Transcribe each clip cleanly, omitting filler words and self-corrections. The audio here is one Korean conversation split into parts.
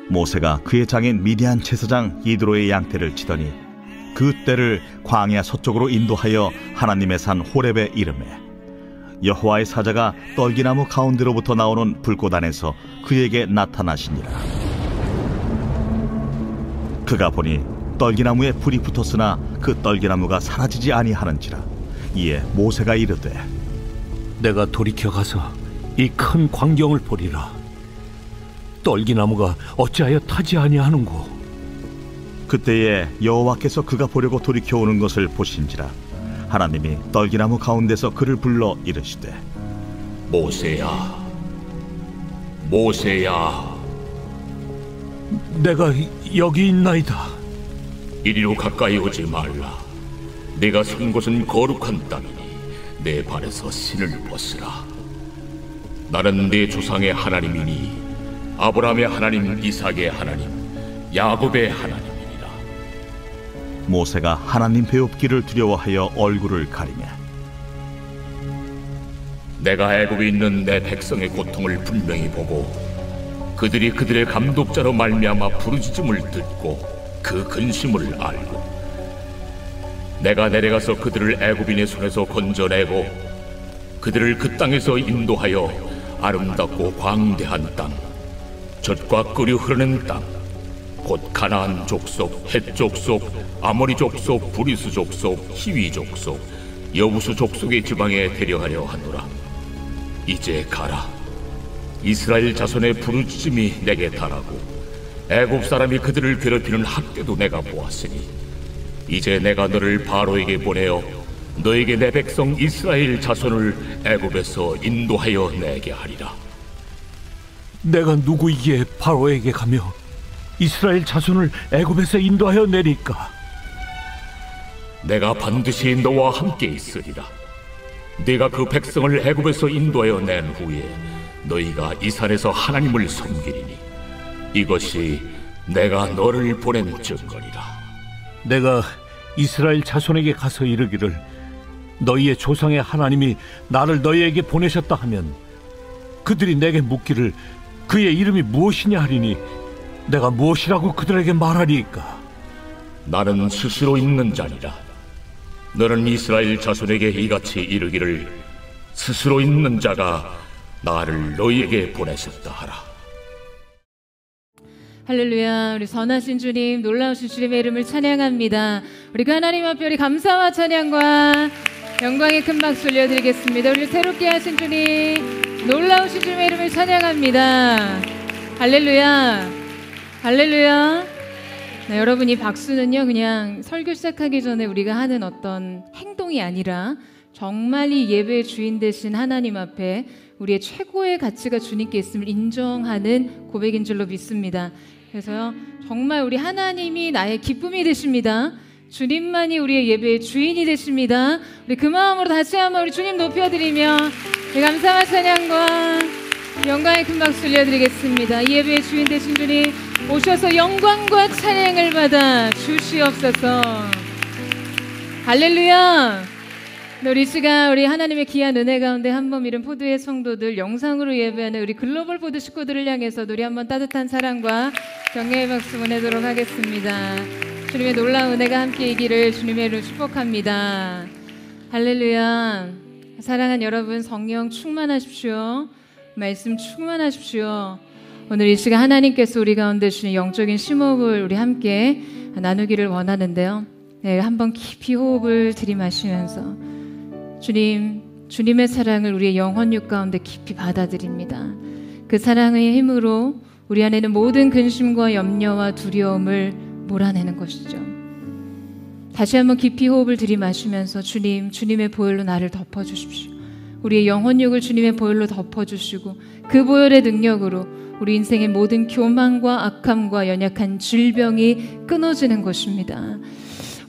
모세가 그의 장인 미디안 제사장 이드로의 양떼를 치더니 그 떼를 광야 서쪽으로 인도하여 하나님의 산 호렙에 이르매 여호와의 사자가 떨기나무 가운데로부터 나오는 불꽃 안에서 그에게 나타나시니라. 그가 보니 떨기나무에 불이 붙었으나 그 떨기나무가 사라지지 아니하는지라. 이에 모세가 이르되 내가 돌이켜 가서 이 큰 광경을 보리라. 떨기나무가 어찌하여 타지 아니하는고. 그때에 여호와께서 그가 보려고 돌이켜 오는 것을 보신지라. 하나님이 떨기나무 가운데서 그를 불러 이르시되 모세야, 모세야. 내가 여기 있나이다. 이리로 가까이 오지 말라. 내가 선 곳은 거룩한 땅이니 내 발에서 신을 벗으라. 나는 내 조상의 하나님이니 아브라함의 하나님, 이삭의 하나님, 야곱의 하나님이니라. 모세가 하나님 배웁기를 두려워하여 얼굴을 가리매 내가 애굽에 있는 내 백성의 고통을 분명히 보고 그들이 그들의 감독자로 말미암아 부르짖음을 듣고 그 근심을 알고 내가 내려가서 그들을 애굽인의 손에서 건져내고 그들을 그 땅에서 인도하여 아름답고 광대한 땅, 젖과 끓이 흐르는 땅, 곧 가나안 족속, 헷 족속, 아모리 족속, 브리스 족속, 히위 족속, 여부수 족속의 지방에 데려가려 하노라. 이제 가라. 이스라엘 자손의 부르짖음이 내게 달하고 애굽 사람이 그들을 괴롭히는 학대도 내가 보았으니 이제 내가 너를 바로에게 보내어 너에게 내 백성 이스라엘 자손을 애굽에서 인도하여 내게 하리라. 내가 누구이기에 바로에게 가며 이스라엘 자손을 애굽에서 인도하여 내릴까? 내가 반드시 너와 함께 있으리라. 네가 그 백성을 애굽에서 인도하여 낸 후에 너희가 이 산에서 하나님을 섬기리니 이것이 내가 너를 보낸 증거리라. 내가 이스라엘 자손에게 가서 이르기를 너희의 조상의 하나님이 나를 너희에게 보내셨다 하면 그들이 내게 묻기를 그의 이름이 무엇이냐 하리니 내가 무엇이라고 그들에게 말하리이까? 나는 스스로 있는 자니라. 너는 이스라엘 자손에게 이같이 이르기를 스스로 있는 자가 나를 너희에게 보내셨다 하라. 할렐루야. 우리 선하신 주님, 놀라우신 주님의 이름을 찬양합니다. 우리 그 하나님 앞에 우리 감사와 찬양과 영광의 큰 박수 올려드리겠습니다. 우리 새롭게 하신 주님, 놀라우신 주님의 이름을 찬양합니다. 할렐루야. 할렐루야. 네, 여러분, 이 박수는요 그냥 설교 시작하기 전에 우리가 하는 어떤 행동이 아니라 정말 이 예배의 주인 되신 하나님 앞에 우리의 최고의 가치가 주님께 있음을 인정하는 고백인 줄로 믿습니다. 그래서요 정말 우리 하나님이 나의 기쁨이 되십니다. 주님만이 우리의 예배의 주인이 되십니다. 우리 그 마음으로 다시 한번 우리 주님 높여드리며 감사와 찬양과 영광의 큰 박수 올려드리겠습니다. 이 예배의 주인 되신 주님 오셔서 영광과 찬양을 받아 주시옵소서. 할렐루야. 우리 시간 우리 하나님의 귀한 은혜 가운데 한번 이른 포도의 성도들, 영상으로 예배하는 우리 글로벌 포도 식구들을 향해서 우리 한번 따뜻한 사랑과 격려의 박수 보내도록 하겠습니다. 주님의 놀라운 은혜가 함께이기를 주님의 이름으로 축복합니다. 할렐루야. 사랑하는 여러분, 성령 충만하십시오. 말씀 충만하십시오. 오늘 이 시간 하나님께서 우리 가운데 주신 영적인 심호흡을 우리 함께 나누기를 원하는데요. 네, 한번 깊이 호흡을 들이마시면서 주님, 주님의 사랑을 우리의 영혼육 가운데 깊이 받아들입니다. 그 사랑의 힘으로 우리 안에는 모든 근심과 염려와 두려움을 몰아내는 것이죠. 다시 한번 깊이 호흡을 들이마시면서 주님, 주님의 보혈로 나를 덮어주십시오. 우리의 영혼육을 주님의 보혈로 덮어주시고 그 보혈의 능력으로 우리 인생의 모든 교만과 악함과 연약한 질병이 끊어지는 것입니다.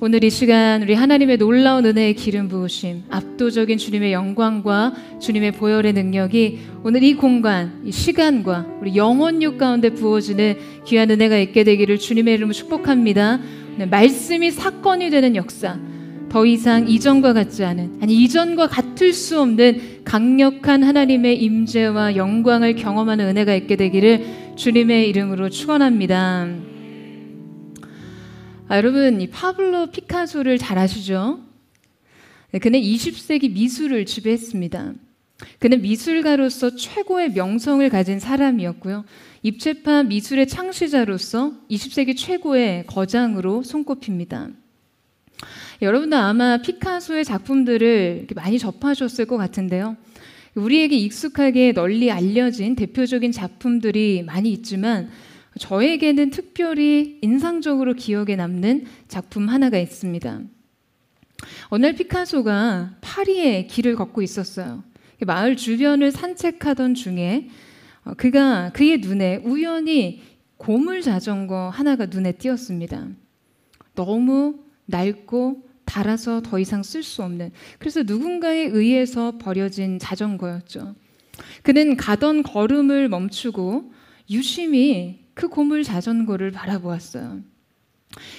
오늘 이 시간 우리 하나님의 놀라운 은혜의 기름 부으심, 압도적인 주님의 영광과 주님의 보혈의 능력이 오늘 이 공간, 이 시간과 우리 영혼육 가운데 부어지는 귀한 은혜가 있게 되기를 주님의 이름으로 축복합니다. 말씀이 사건이 되는 역사, 더 이상 이전과 같지 않은, 아니 이전과 같을 수 없는 강력한 하나님의 임재와 영광을 경험하는 은혜가 있게 되기를 주님의 이름으로 축원합니다. 여러분, 이 파블로 피카소를 잘 아시죠? 그는 20세기 미술을 지배했습니다. 그는 미술가로서 최고의 명성을 가진 사람이었고요. 입체파 미술의 창시자로서 20세기 최고의 거장으로 손꼽힙니다. 여러분도 아마 피카소의 작품들을 많이 접하셨을 것 같은데요. 우리에게 익숙하게 널리 알려진 대표적인 작품들이 많이 있지만 저에게는 특별히 인상적으로 기억에 남는 작품 하나가 있습니다. 어느 날 피카소가 파리의 길을 걷고 있었어요. 마을 주변을 산책하던 중에 그의 눈에 우연히 고물 자전거 하나가 눈에 띄었습니다. 너무 낡고 닳아서 더 이상 쓸 수 없는, 그래서 누군가에 의해서 버려진 자전거였죠. 그는 가던 걸음을 멈추고 유심히 그 고물 자전거를 바라보았어요.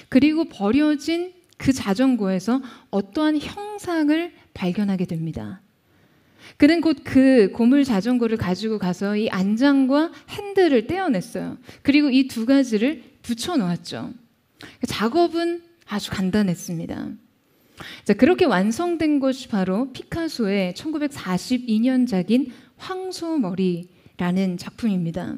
그리고 버려진 그 자전거에서 어떠한 형상을 발견하게 됩니다. 그는 곧 그 고물 자전거를 가지고 가서 이 안장과 핸들을 떼어냈어요. 그리고 이 두 가지를 붙여 놓았죠. 작업은 아주 간단했습니다. 자, 그렇게 완성된 것이 바로 피카소의 1942년작인 황소머리라는 작품입니다.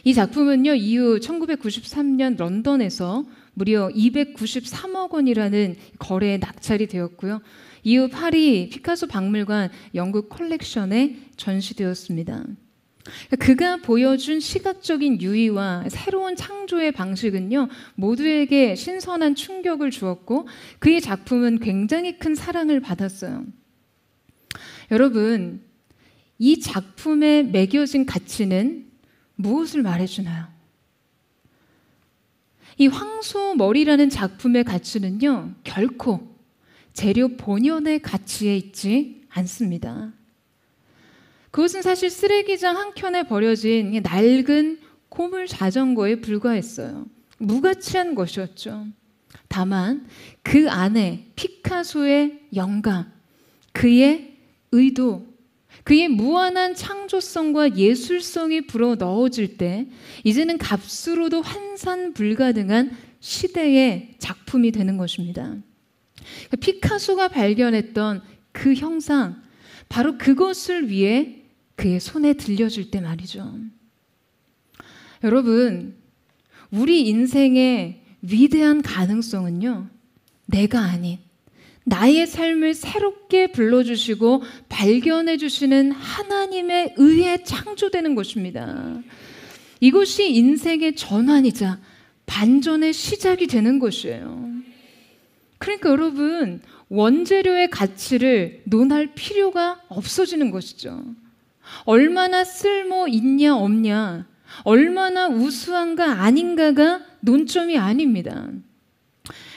이 작품은요, 이후 1993년 런던에서 무려 293억 원이라는 거래에 낙찰이 되었고요. 이후 파리 피카소 박물관 영국 컬렉션에 전시되었습니다. 그가 보여준 시각적인 유희와 새로운 창조의 방식은요, 모두에게 신선한 충격을 주었고 그의 작품은 굉장히 큰 사랑을 받았어요. 여러분, 이 작품에 매겨진 가치는 무엇을 말해주나요? 이 황소머리라는 작품의 가치는요, 결코 재료 본연의 가치에 있지 않습니다. 그것은 사실 쓰레기장 한켠에 버려진 낡은 고물 자전거에 불과했어요. 무가치한 것이었죠. 다만 그 안에 피카소의 영감, 그의 의도, 그의 무한한 창조성과 예술성이 불어 넣어질 때 이제는 값으로도 환산 불가능한 시대의 작품이 되는 것입니다. 피카소가 발견했던 그 형상, 바로 그것을 위해 그의 손에 들려줄 때 말이죠. 여러분, 우리 인생의 위대한 가능성은요, 내가 아닌 나의 삶을 새롭게 불러주시고 발견해 주시는 하나님에 의해 창조되는 것입니다. 이것이 인생의 전환이자 반전의 시작이 되는 것이에요. 그러니까 여러분, 원재료의 가치를 논할 필요가 없어지는 것이죠. 얼마나 쓸모 있냐 없냐, 얼마나 우수한가 아닌가가 논점이 아닙니다.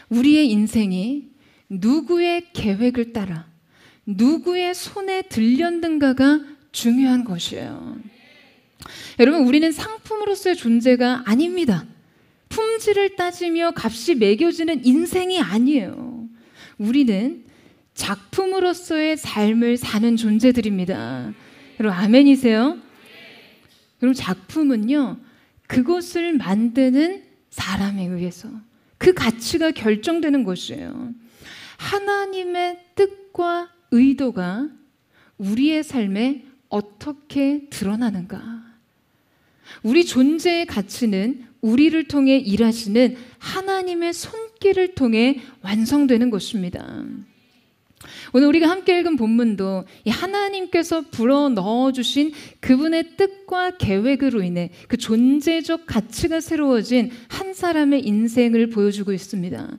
우리의 인생이 누구의 계획을 따라 누구의 손에 들렸는가가 중요한 것이에요. 여러분, 우리는 상품으로서의 존재가 아닙니다. 품질을 따지며 값이 매겨지는 인생이 아니에요. 우리는 작품으로서의 삶을 사는 존재들입니다. 여러분, 아멘이세요? 여러분, 작품은요, 그것을 만드는 사람에 의해서 그 가치가 결정되는 것이에요. 하나님의 뜻과 의도가 우리의 삶에 어떻게 드러나는가? 우리 존재의 가치는 우리를 통해 일하시는 하나님의 손길을 통해 완성되는 것입니다. 오늘 우리가 함께 읽은 본문도 이 하나님께서 불어 넣어주신 그분의 뜻과 계획으로 인해 그 존재적 가치가 새로워진 한 사람의 인생을 보여주고 있습니다.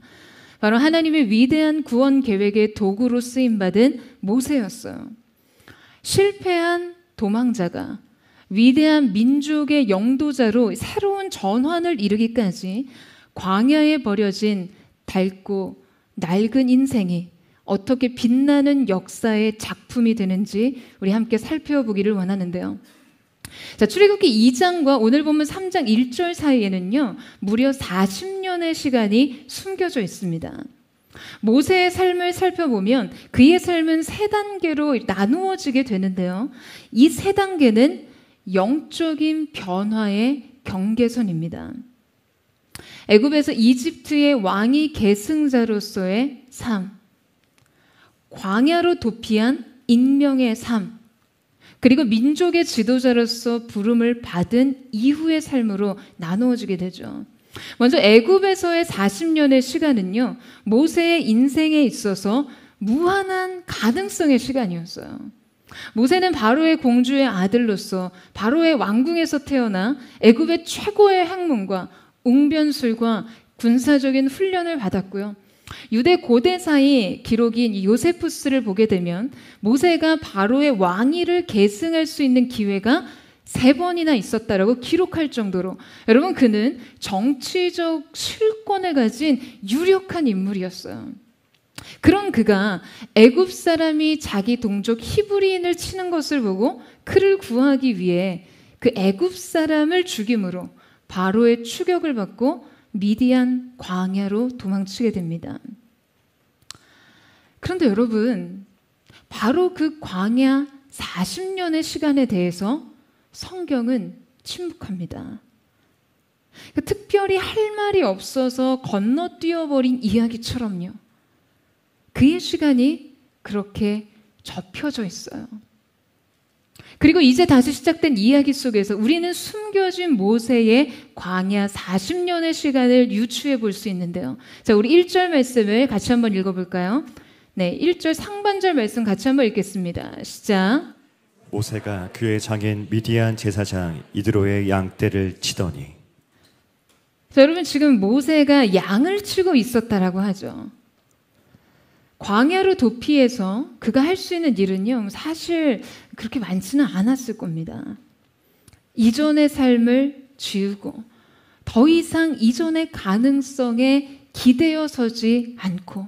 바로 하나님의 위대한 구원 계획의 도구로 쓰임받은 모세였어요. 실패한 도망자가 위대한 민족의 영도자로 새로운 전환을 이루기까지 광야에 버려진 닳고 낡은 인생이 어떻게 빛나는 역사의 작품이 되는지 우리 함께 살펴보기를 원하는데요. 자, 출애굽기 2장과 오늘 본문 3장 1절 사이에는요, 무려 40년의 시간이 숨겨져 있습니다. 모세의 삶을 살펴보면 그의 삶은 세 단계로 나누어지게 되는데요. 이 세 단계는 영적인 변화의 경계선입니다. 애굽에서 이집트의 왕위 계승자로서의 삶, 광야로 도피한 익명의 삶, 그리고 민족의 지도자로서 부름을 받은 이후의 삶으로 나누어지게 되죠. 먼저 애굽에서의 40년의 시간은요, 모세의 인생에 있어서 무한한 가능성의 시간이었어요. 모세는 바로의 공주의 아들로서 바로의 왕궁에서 태어나 애굽의 최고의 학문과 웅변술과 군사적인 훈련을 받았고요. 유대 고대사의 기록인 요세푸스를 보게 되면 모세가 바로의 왕위를 계승할 수 있는 기회가 3번이나 있었다라고 기록할 정도로, 여러분, 그는 정치적 실권을 가진 유력한 인물이었어요. 그런 그가 애굽 사람이 자기 동족 히브리인을 치는 것을 보고 그를 구하기 위해 그 애굽 사람을 죽임으로 바로의 추격을 받고 미디안 광야로 도망치게 됩니다. 그런데 여러분, 바로 그 광야 40년의 시간에 대해서 성경은 침묵합니다. 특별히 할 말이 없어서 건너뛰어버린 이야기처럼요. 그의 시간이 그렇게 접혀져 있어요. 그리고 이제 다시 시작된 이야기 속에서 우리는 숨겨진 모세의 광야 40년의 시간을 유추해 볼 수 있는데요. 자, 우리 1절 말씀을 같이 한번 읽어볼까요? 네, 1절 상반절 말씀 같이 한번 읽겠습니다. 시작. 모세가 그의 장인 미디안 제사장 이드로의 양떼를 치더니. 자, 여러분, 지금 모세가 양을 치고 있었다라고 하죠. 광야로 도피해서 그가 할 수 있는 일은요, 사실 그렇게 많지는 않았을 겁니다. 이전의 삶을 지우고 더 이상 이전의 가능성에 기대어 서지 않고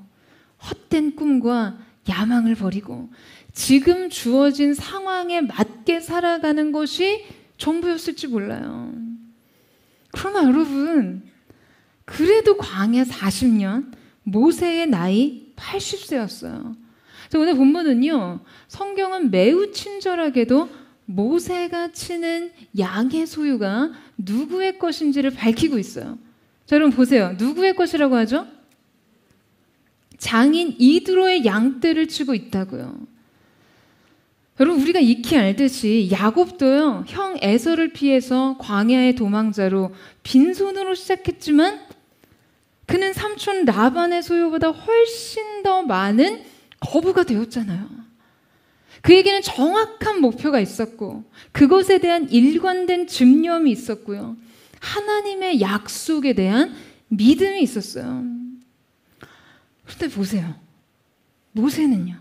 헛된 꿈과 야망을 버리고 지금 주어진 상황에 맞게 살아가는 것이 전부였을지 몰라요. 그러나 여러분, 그래도 광야 40년, 모세의 나이 80세였어요. 오늘 본문은요, 성경은 매우 친절하게도 모세가 치는 양의 소유가 누구의 것인지를 밝히고 있어요. 자, 여러분 보세요. 누구의 것이라고 하죠? 장인 이드로의 양떼를 치고 있다고요. 여러분, 우리가 익히 알듯이 야곱도요, 형 에서를 피해서 광야의 도망자로 빈손으로 시작했지만 그는 삼촌 라반의 소유보다 훨씬 더 많은 거부가 되었잖아요. 그에게는 정확한 목표가 있었고 그것에 대한 일관된 집념이 있었고요. 하나님의 약속에 대한 믿음이 있었어요. 그런데 보세요. 모세는요,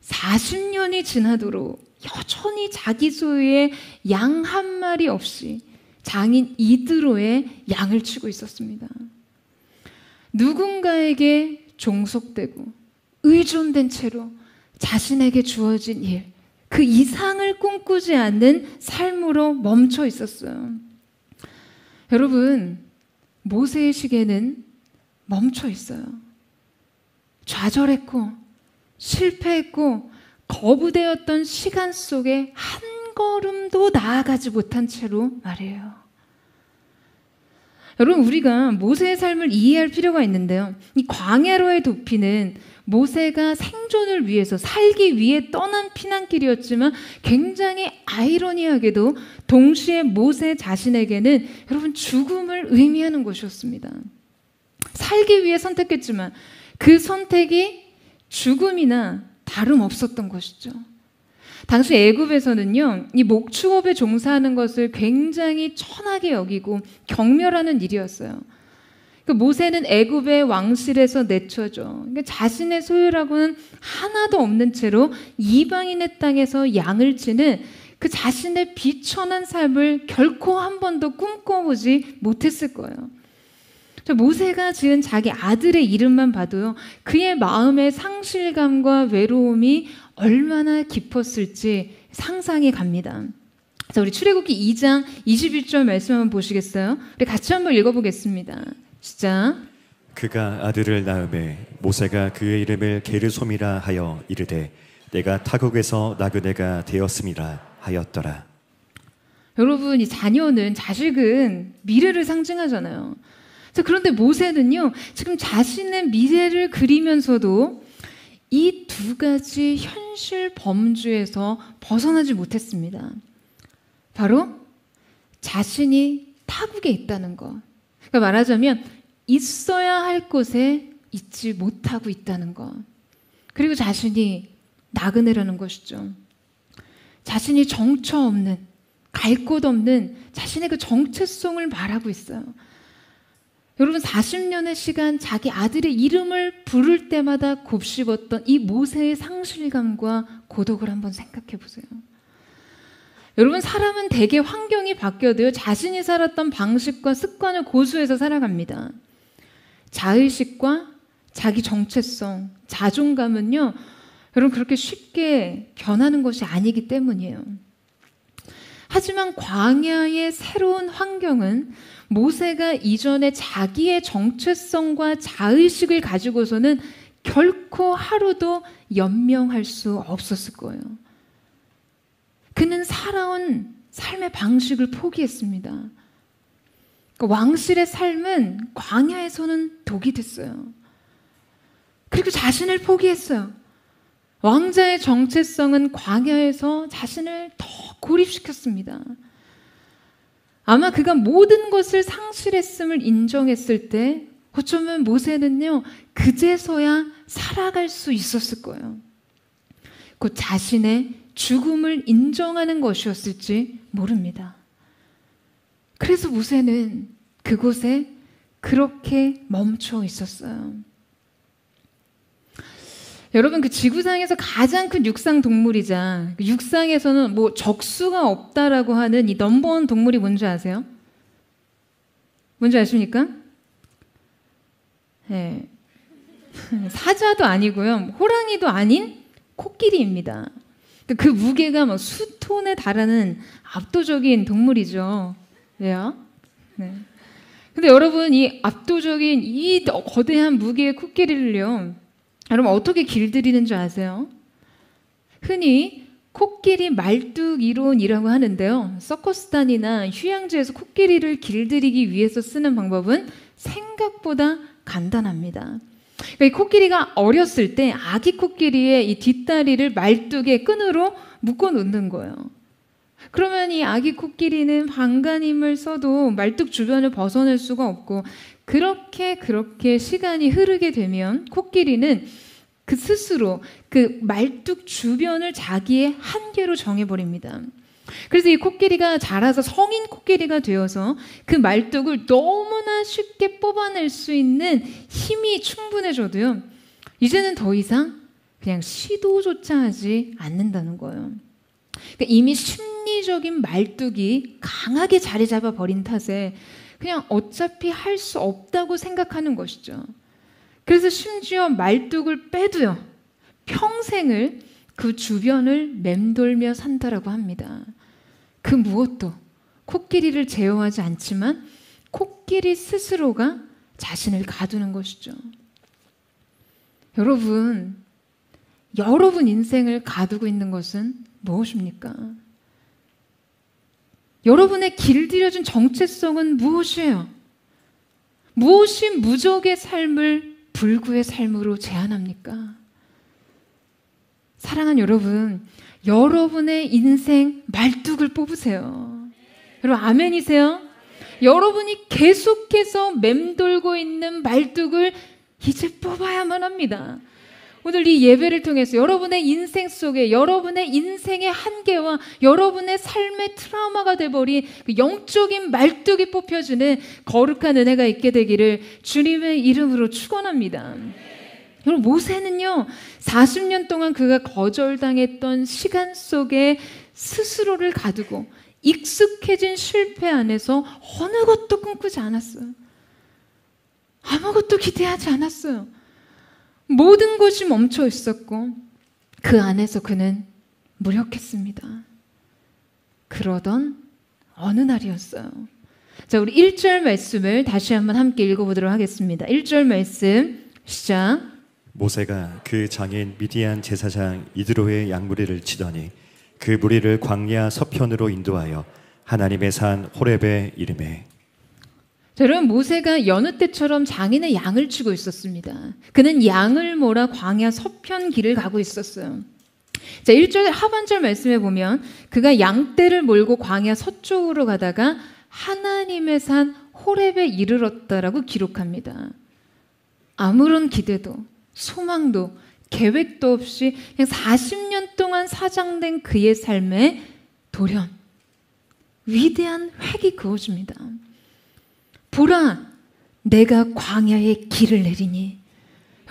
40년이 지나도록 여전히 자기 소유의 양 한 마리 없이 장인 이드로의 양을 치고 있었습니다. 누군가에게 종속되고 의존된 채로 자신에게 주어진 일, 그 이상을 꿈꾸지 않는 삶으로 멈춰 있었어요. 여러분, 모세의 시계는 멈춰 있어요. 좌절했고 실패했고 거부되었던 시간 속에 한 걸음도 나아가지 못한 채로 말이에요. 여러분, 우리가 모세의 삶을 이해할 필요가 있는데요. 이 광야로의 도피는 모세가 생존을 위해서 살기 위해 떠난 피난길이었지만 굉장히 아이러니하게도 동시에 모세 자신에게는 여러분 죽음을 의미하는 것이었습니다. 살기 위해 선택했지만 그 선택이 죽음이나 다름없었던 것이죠. 당시 애굽에서는요, 이 목축업에 종사하는 것을 굉장히 천하게 여기고 경멸하는 일이었어요. 모세는 애굽의 왕실에서 내쳐져 자신의 소유라고는 하나도 없는 채로 이방인의 땅에서 양을 치는 그 자신의 비천한 삶을 결코 한 번도 꿈꿔보지 못했을 거예요. 모세가 지은 자기 아들의 이름만 봐도요, 그의 마음의 상실감과 외로움이 얼마나 깊었을지 상상이 갑니다. 자, 우리 출애굽기 2장 21절 말씀 한번 보시겠어요? 우리 같이 한번 읽어보겠습니다. 시작. 그가 아들을 낳음에 모세가 그의 이름을 게르솜이라 하여 이르되 내가 타국에서 나그네가 되었음이라 하였더라. 여러분, 이 자녀는, 자식은 미래를 상징하잖아요. 자, 그런데 모세는요, 지금 자신의 미래를 그리면서도 이 두 가지 현실 범주에서 벗어나지 못했습니다. 바로 자신이 타국에 있다는 것. 그러니까 말하자면 있어야 할 곳에 있지 못하고 있다는 것. 그리고 자신이 나그네라는 것이죠. 자신이 정처 없는, 갈 곳 없는 자신의 그 정체성을 말하고 있어요. 여러분, 40년의 시간 자기 아들의 이름을 부를 때마다 곱씹었던 이 모세의 상실감과 고독을 한번 생각해 보세요. 여러분, 사람은 대개 환경이 바뀌어도요, 자신이 살았던 방식과 습관을 고수해서 살아갑니다. 자의식과 자기 정체성, 자존감은요, 여러분, 그렇게 쉽게 변하는 것이 아니기 때문이에요. 하지만 광야의 새로운 환경은 모세가 이전에 자기의 정체성과 자의식을 가지고서는 결코 하루도 연명할 수 없었을 거예요. 그는 살아온 삶의 방식을 포기했습니다. 그러니까 왕실의 삶은 광야에서는 독이 됐어요. 그리고 자신을 포기했어요. 왕자의 정체성은 광야에서 자신을 더 고립시켰습니다. 아마 그가 모든 것을 상실했음을 인정했을 때 어쩌면 모세는요, 그제서야 살아갈 수 있었을 거예요. 곧 자신의 죽음을 인정하는 것이었을지 모릅니다. 그래서 모세는 그곳에 그렇게 멈춰 있었어요. 여러분, 그 지구상에서 가장 큰 육상 동물이자 육상에서는 뭐 적수가 없다라고 하는 이 넘버원 동물이 뭔지 아세요? 뭔지 아십니까? 네. 사자도 아니고요, 호랑이도 아닌 코끼리입니다. 그 무게가 막 수톤에 달하는 압도적인 동물이죠. 왜요? 네. 근데 여러분, 이 압도적인 이 거대한 무게의 코끼리를요, 여러분 어떻게 길들이는 줄 아세요? 흔히 코끼리 말뚝 이론이라고 하는데요, 서커스단이나 휴양지에서 코끼리를 길들이기 위해서 쓰는 방법은 생각보다 간단합니다. 그러니까 이 코끼리가 어렸을 때 아기 코끼리의 이 뒷다리를 말뚝에 끈으로 묶어 놓는 거예요. 그러면 이 아기 코끼리는 반간힘을 써도 말뚝 주변을 벗어날 수가 없고, 그렇게 시간이 흐르게 되면 코끼리는 그 스스로 그 말뚝 주변을 자기의 한계로 정해버립니다. 그래서 이 코끼리가 자라서 성인 코끼리가 되어서 그 말뚝을 너무나 쉽게 뽑아낼 수 있는 힘이 충분해져도요, 이제는 더 이상 그냥 시도조차 하지 않는다는 거예요. 그러니까 이미 심리적인 말뚝이 강하게 자리 잡아버린 탓에 그냥 어차피 할 수 없다고 생각하는 것이죠. 그래서 심지어 말뚝을 빼도요, 평생을 그 주변을 맴돌며 산다라고 합니다. 그 무엇도 코끼리를 제어하지 않지만 코끼리 스스로가 자신을 가두는 것이죠. 여러분 인생을 가두고 있는 것은 무엇입니까? 여러분의 길들여진 정체성은 무엇이에요? 무엇이 무적의 삶을 불구의 삶으로 제한합니까? 사랑하는 여러분, 여러분의 인생 말뚝을 뽑으세요. 여러분, 아멘이세요? 여러분이 계속해서 맴돌고 있는 말뚝을 이제 뽑아야만 합니다. 오늘 이 예배를 통해서 여러분의 인생 속에 여러분의 인생의 한계와 여러분의 삶의 트라우마가 돼버린 그 영적인 말뚝이 뽑혀지는 거룩한 은혜가 있게 되기를 주님의 이름으로 축원합니다. 여러분, 모세는요, 40년 동안 그가 거절당했던 시간 속에 스스로를 가두고 익숙해진 실패 안에서 어느 것도 꿈꾸지 않았어요. 아무것도 기대하지 않았어요. 모든 것이 멈춰 있었고 그 안에서 그는 무력했습니다. 그러던 어느 날이었어요. 자, 우리 1절 말씀을 다시 한번 함께 읽어보도록 하겠습니다. 1절 말씀 시작. 모세가 그 장인 미디안 제사장 이드로의 양무리를 치더니 그 무리를 광야 서편으로 인도하여 하나님의 산 호렙의 이름에. 자, 여러분, 모세가 여느 때처럼 장인의 양을 치고 있었습니다. 그는 양을 몰아 광야 서편 길을 가고 있었어요. 자, 1절 하반절 말씀에 보면 그가 양떼를 몰고 광야 서쪽으로 가다가 하나님의 산 호렙에 이르렀다라고 기록합니다. 아무런 기대도 소망도 계획도 없이 그냥 40년 동안 사장된 그의 삶에 돌연 위대한 획이 그어집니다. 보라, 내가 광야에 길을 내리니.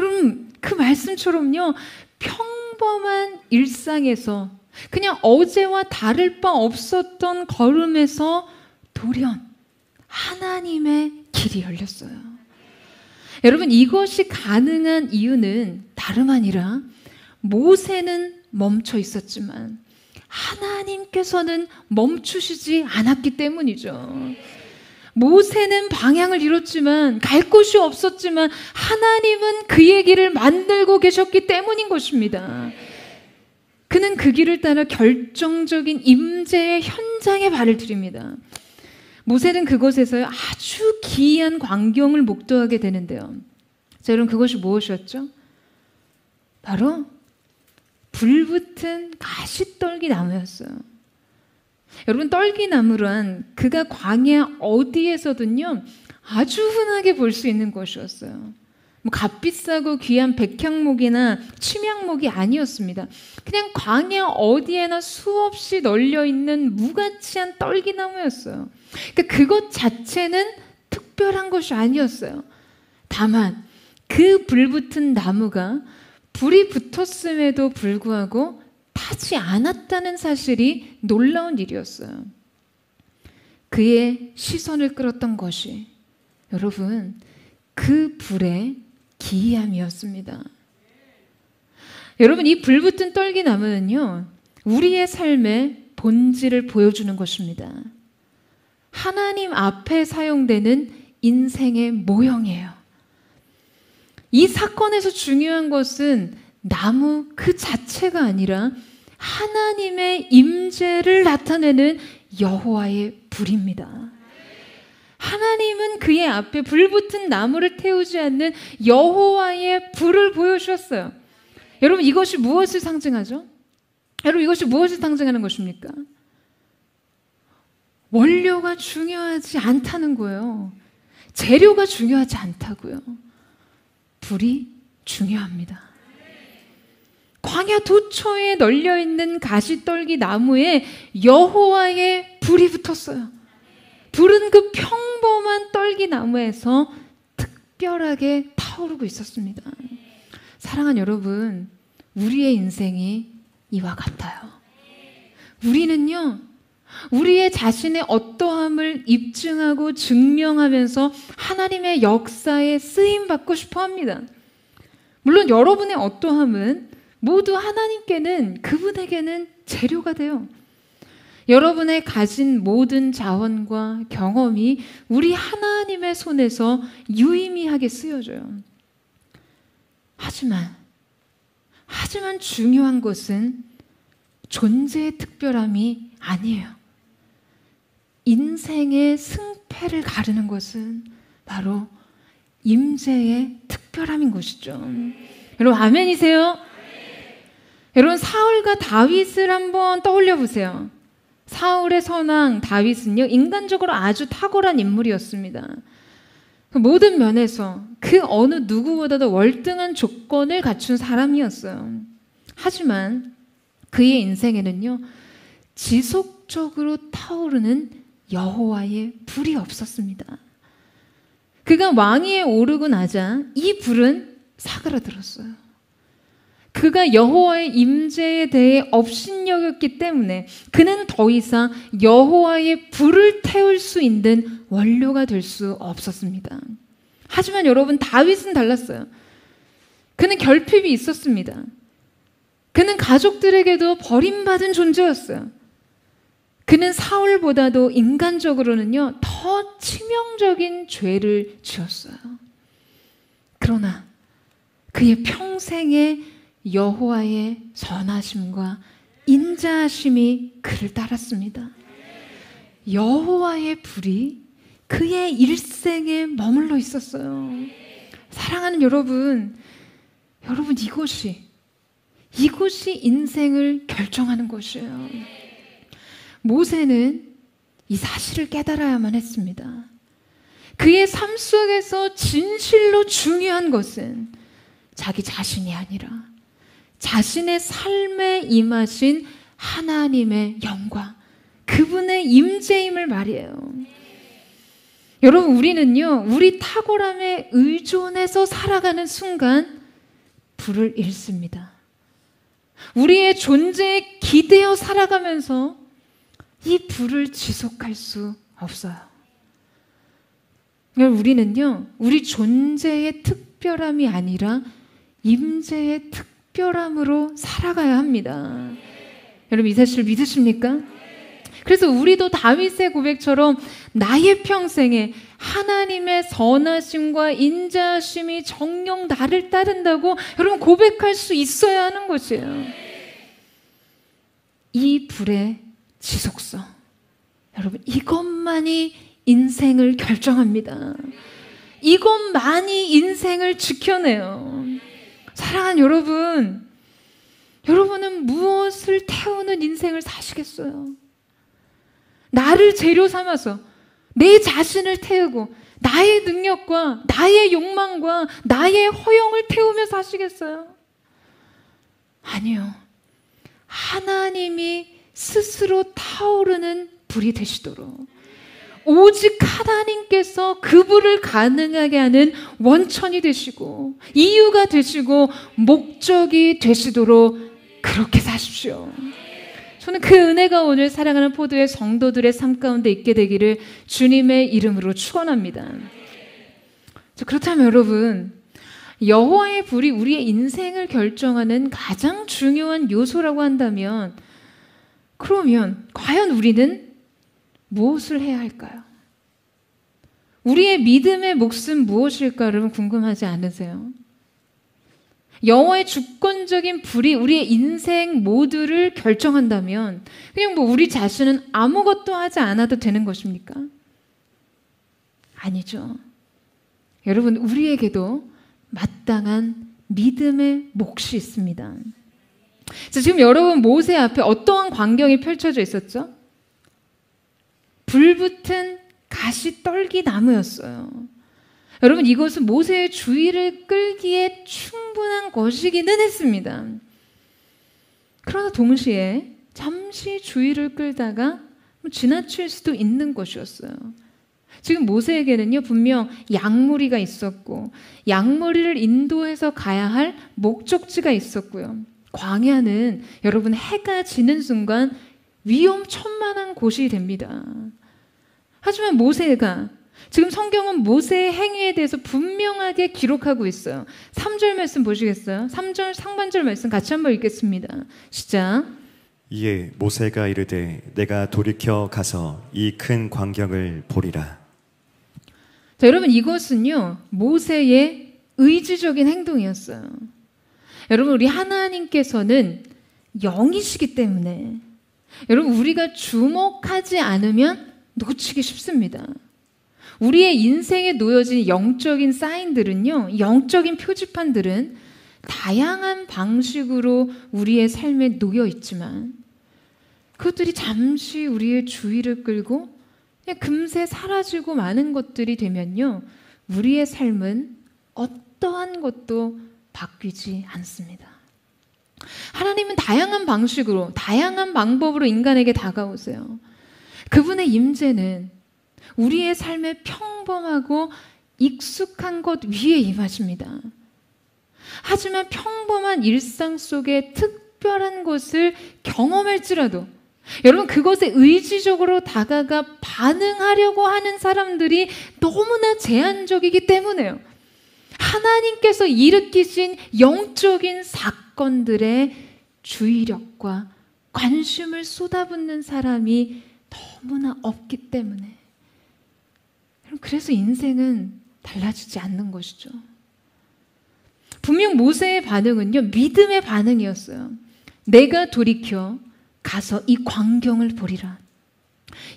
여러분, 그 말씀처럼요, 평범한 일상에서 그냥 어제와 다를 바 없었던 걸음에서 돌연 하나님의 길이 열렸어요. 여러분, 이것이 가능한 이유는 다름 아니라 모세는 멈춰 있었지만 하나님께서는 멈추시지 않았기 때문이죠. 모세는 방향을 잃었지만, 갈 곳이 없었지만 하나님은 그의 길을 만들고 계셨기 때문인 것입니다. 그는 그 길을 따라 결정적인 임재의 현장에 발을 들입니다. 모세는 그곳에서 아주 기이한 광경을 목도하게 되는데요. 자, 여러분, 그것이 무엇이었죠? 바로 불붙은 가시떨기 나무였어요. 여러분, 떨기나무란 그가 광야 어디에서든요 아주 흔하게 볼 수 있는 것이었어요. 뭐 값비싸고 귀한 백향목이나 침향목이 아니었습니다. 그냥 광야 어디에나 수없이 널려 있는 무가치한 떨기나무였어요. 그러니까 그것 자체는 특별한 것이 아니었어요. 다만 그 불붙은 나무가 불이 붙었음에도 불구하고 타지 않았다는 사실이 놀라운 일이었어요. 그의 시선을 끌었던 것이 여러분, 그 불의 기이함이었습니다. 여러분, 이 불붙은 떨기나무는요 우리의 삶의 본질을 보여주는 것입니다. 하나님 앞에 사용되는 인생의 모형이에요. 이 사건에서 중요한 것은 나무 그 자체가 아니라 하나님의 임재를 나타내는 여호와의 불입니다. 하나님은 그의 앞에 불붙은 나무를 태우지 않는 여호와의 불을 보여주셨어요. 여러분, 이것이 무엇을 상징하죠? 여러분, 이것이 무엇을 상징하는 것입니까? 원료가 중요하지 않다는 거예요. 재료가 중요하지 않다고요. 불이 중요합니다. 광야 도처에 널려있는 가시떨기 나무에 여호와의 불이 붙었어요. 불은 그 평범한 떨기 나무에서 특별하게 타오르고 있었습니다. 사랑하는 여러분, 우리의 인생이 이와 같아요. 우리는요, 우리의 자신의 어떠함을 입증하고 증명하면서 하나님의 역사에 쓰임받고 싶어 합니다. 물론 여러분의 어떠함은 모두 하나님께는, 그분에게는 재료가 돼요. 여러분의 가진 모든 자원과 경험이 우리 하나님의 손에서 유의미하게 쓰여져요. 하지만 중요한 것은 존재의 특별함이 아니에요. 인생의 승패를 가르는 것은 바로 임재의 특별함인 것이죠. 여러분, 아멘이세요? 여러분, 사울과 다윗을 한번 떠올려 보세요. 사울의 선왕 다윗은요, 인간적으로 아주 탁월한 인물이었습니다. 모든 면에서 그 어느 누구보다도 월등한 조건을 갖춘 사람이었어요. 하지만 그의 인생에는요, 지속적으로 타오르는 여호와의 불이 없었습니다. 그가 왕위에 오르고 나자 이 불은 사그라들었어요. 그가 여호와의 임재에 대해 업신여겼기 때문에 그는 더 이상 여호와의 불을 태울 수 있는 원료가 될 수 없었습니다. 하지만 여러분, 다윗은 달랐어요. 그는 결핍이 있었습니다. 그는 가족들에게도 버림받은 존재였어요. 그는 사울보다도 인간적으로는요, 더 치명적인 죄를 지었어요. 그러나 그의 평생의 여호와의 선하심과 인자하심이 그를 따랐습니다. 여호와의 불이 그의 일생에 머물러 있었어요. 사랑하는 여러분, 이곳이 인생을 결정하는 것이에요. 모세는 이 사실을 깨달아야만 했습니다. 그의 삶 속에서 진실로 중요한 것은 자기 자신이 아니라 자신의 삶에 임하신 하나님의 영광, 그분의 임재임을 말이에요. 여러분, 우리는요, 우리 탁월함에 의존해서 살아가는 순간 불을 잃습니다. 우리의 존재에 기대어 살아가면서 이 불을 지속할 수 없어요. 우리는요, 우리 존재의 특별함이 아니라 임재의 특별함으로 살아가야 합니다. 여러분, 이 사실 믿으십니까? 그래서 우리도 다윗의 고백처럼 나의 평생에 하나님의 선하심과 인자하심이 정녕 나를 따른다고 여러분 고백할 수 있어야 하는 것이에요. 이 불의 지속성, 여러분, 이것만이 인생을 결정합니다. 이것만이 인생을 지켜내요. 사랑하는 여러분, 여러분은 무엇을 태우는 인생을 사시겠어요? 나를 재료 삼아서 내 자신을 태우고 나의 능력과 나의 욕망과 나의 허영을 태우며 사시겠어요? 아니요. 하나님이 스스로 타오르는 불이 되시도록, 오직 하나님께서 그 불을 가능하게 하는 원천이 되시고 이유가 되시고 목적이 되시도록 그렇게 사십시오. 저는 그 은혜가 오늘 사랑하는 포도의 성도들의 삶 가운데 있게 되기를 주님의 이름으로 축원합니다. 그렇다면 여러분, 여호와의 불이 우리의 인생을 결정하는 가장 중요한 요소라고 한다면, 그러면 과연 우리는 무엇을 해야 할까요? 우리의 믿음의 몫은 무엇일까 여러분 궁금하지 않으세요? 여호와의 주권적인 불이 우리의 인생 모두를 결정한다면 그냥 우리 자신은 아무것도 하지 않아도 되는 것입니까? 아니죠. 여러분, 우리에게도 마땅한 믿음의 몫이 있습니다. 지금 여러분 모세 앞에 어떠한 광경이 펼쳐져 있었죠? 불붙은 가시떨기 나무였어요. 여러분, 이것은 모세의 주의를 끌기에 충분한 것이기는 했습니다. 그러나 동시에 잠시 주의를 끌다가 지나칠 수도 있는 것이었어요. 지금 모세에게는요, 분명 양무리가 있었고 양무리를 인도해서 가야 할 목적지가 있었고요. 광야는 여러분 해가 지는 순간 위험천만한 곳이 됩니다. 하지만 모세가, 지금 성경은 모세의 행위에 대해서 분명하게 기록하고 있어요. 3절 말씀 보시겠어요? 3절 상반절 말씀 같이 한번 읽겠습니다. 시작. 이에 모세가 이르되 내가 돌이켜 가서 이 큰 광경을 보리라. 자, 여러분, 이것은요 모세의 의지적인 행동이었어요. 여러분, 우리 하나님께서는 영이시기 때문에 여러분 우리가 주목하지 않으면 놓치기 쉽습니다. 우리의 인생에 놓여진 영적인 사인들은요, 영적인 표지판들은 다양한 방식으로 우리의 삶에 놓여 있지만 그것들이 잠시 우리의 주의를 끌고 그냥 금세 사라지고 마는 것들이 되면요, 우리의 삶은 어떠한 것도 바뀌지 않습니다. 하나님은 다양한 방식으로, 다양한 방법으로 인간에게 다가오세요. 그분의 임재는 우리의 삶에 평범하고 익숙한 것 위에 임하십니다. 하지만 평범한 일상 속에 특별한 것을 경험할지라도 여러분, 그것에 의지적으로 다가가 반응하려고 하는 사람들이 너무나 제한적이기 때문에요. 하나님께서 일으키신 영적인 사건들의 주의력과 관심을 쏟아붓는 사람이 너무나 없기 때문에, 그래서 인생은 달라지지 않는 것이죠. 분명 모세의 반응은요, 믿음의 반응이었어요. 내가 돌이켜 가서 이 광경을 보리라.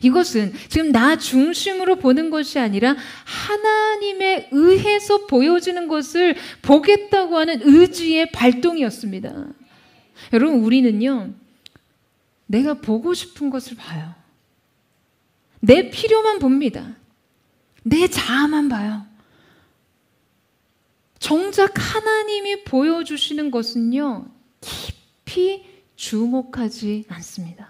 이것은 지금 나 중심으로 보는 것이 아니라 하나님에 의해서 보여지는 것을 보겠다고 하는 의지의 발동이었습니다. 여러분, 우리는요, 내가 보고 싶은 것을 봐요. 내 필요만 봅니다. 내 자아만 봐요. 정작 하나님이 보여주시는 것은요, 깊이 주목하지 않습니다.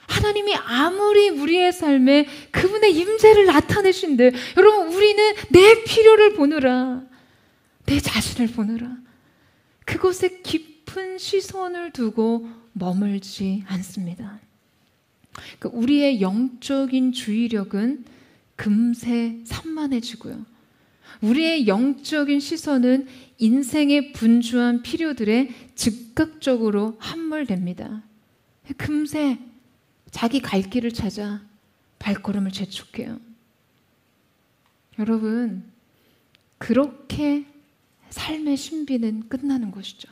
하나님이 아무리 우리의 삶에 그분의 임재를 나타내신들, 여러분, 우리는 내 필요를 보느라, 내 자신을 보느라 그것에 깊은 시선을 두고 머물지 않습니다. 그러니까 우리의 영적인 주의력은 금세 산만해지고요, 우리의 영적인 시선은 인생의 분주한 필요들에 즉각적으로 함몰됩니다. 금세 자기 갈 길을 찾아 발걸음을 재촉해요. 여러분, 그렇게 삶의 신비는 끝나는 것이죠.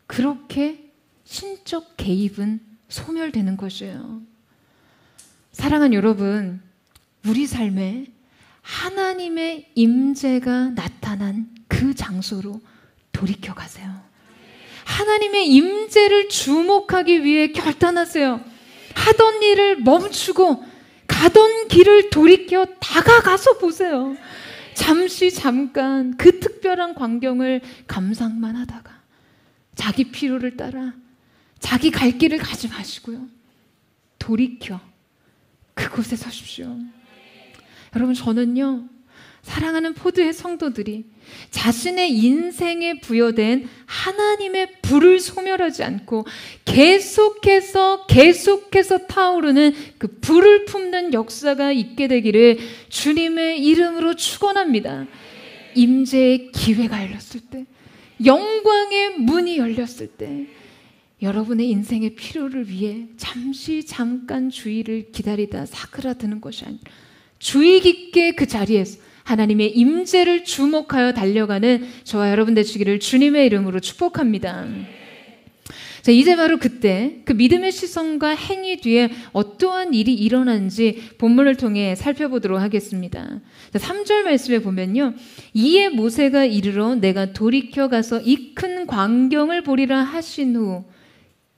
그렇게 신적 개입은 소멸되는 것이에요. 사랑하는 여러분, 우리 삶에 하나님의 임재가 나타난 그 장소로 돌이켜 가세요. 하나님의 임재를 주목하기 위해 결단하세요. 하던 일을 멈추고 가던 길을 돌이켜 다가가서 보세요. 잠깐 그 특별한 광경을 감상만 하다가 자기 필요를 따라 자기 갈 길을 가지 마시고요, 돌이켜 그곳에 서십시오. 여러분, 저는요, 사랑하는 포도의 성도들이 자신의 인생에 부여된 하나님의 불을 소멸하지 않고 계속해서 타오르는 그 불을 품는 역사가 있게 되기를 주님의 이름으로 축원합니다. 임재의 기회가 열렸을 때, 영광의 문이 열렸을 때, 여러분의 인생의 필요를 위해 잠깐 주의를 기다리다 사그라드는 것이 아니라 주의 깊게 그 자리에서 하나님의 임재를 주목하여 달려가는 저와 여러분 되시기를 주님의 이름으로 축복합니다. 자, 이제 바로 그때 그 믿음의 시선과 행위 뒤에 어떠한 일이 일어난지 본문을 통해 살펴보도록 하겠습니다. 자, 3절 말씀에 보면요, 이에 모세가 이르러 내가 돌이켜 가서 이 큰 광경을 보리라 하신 후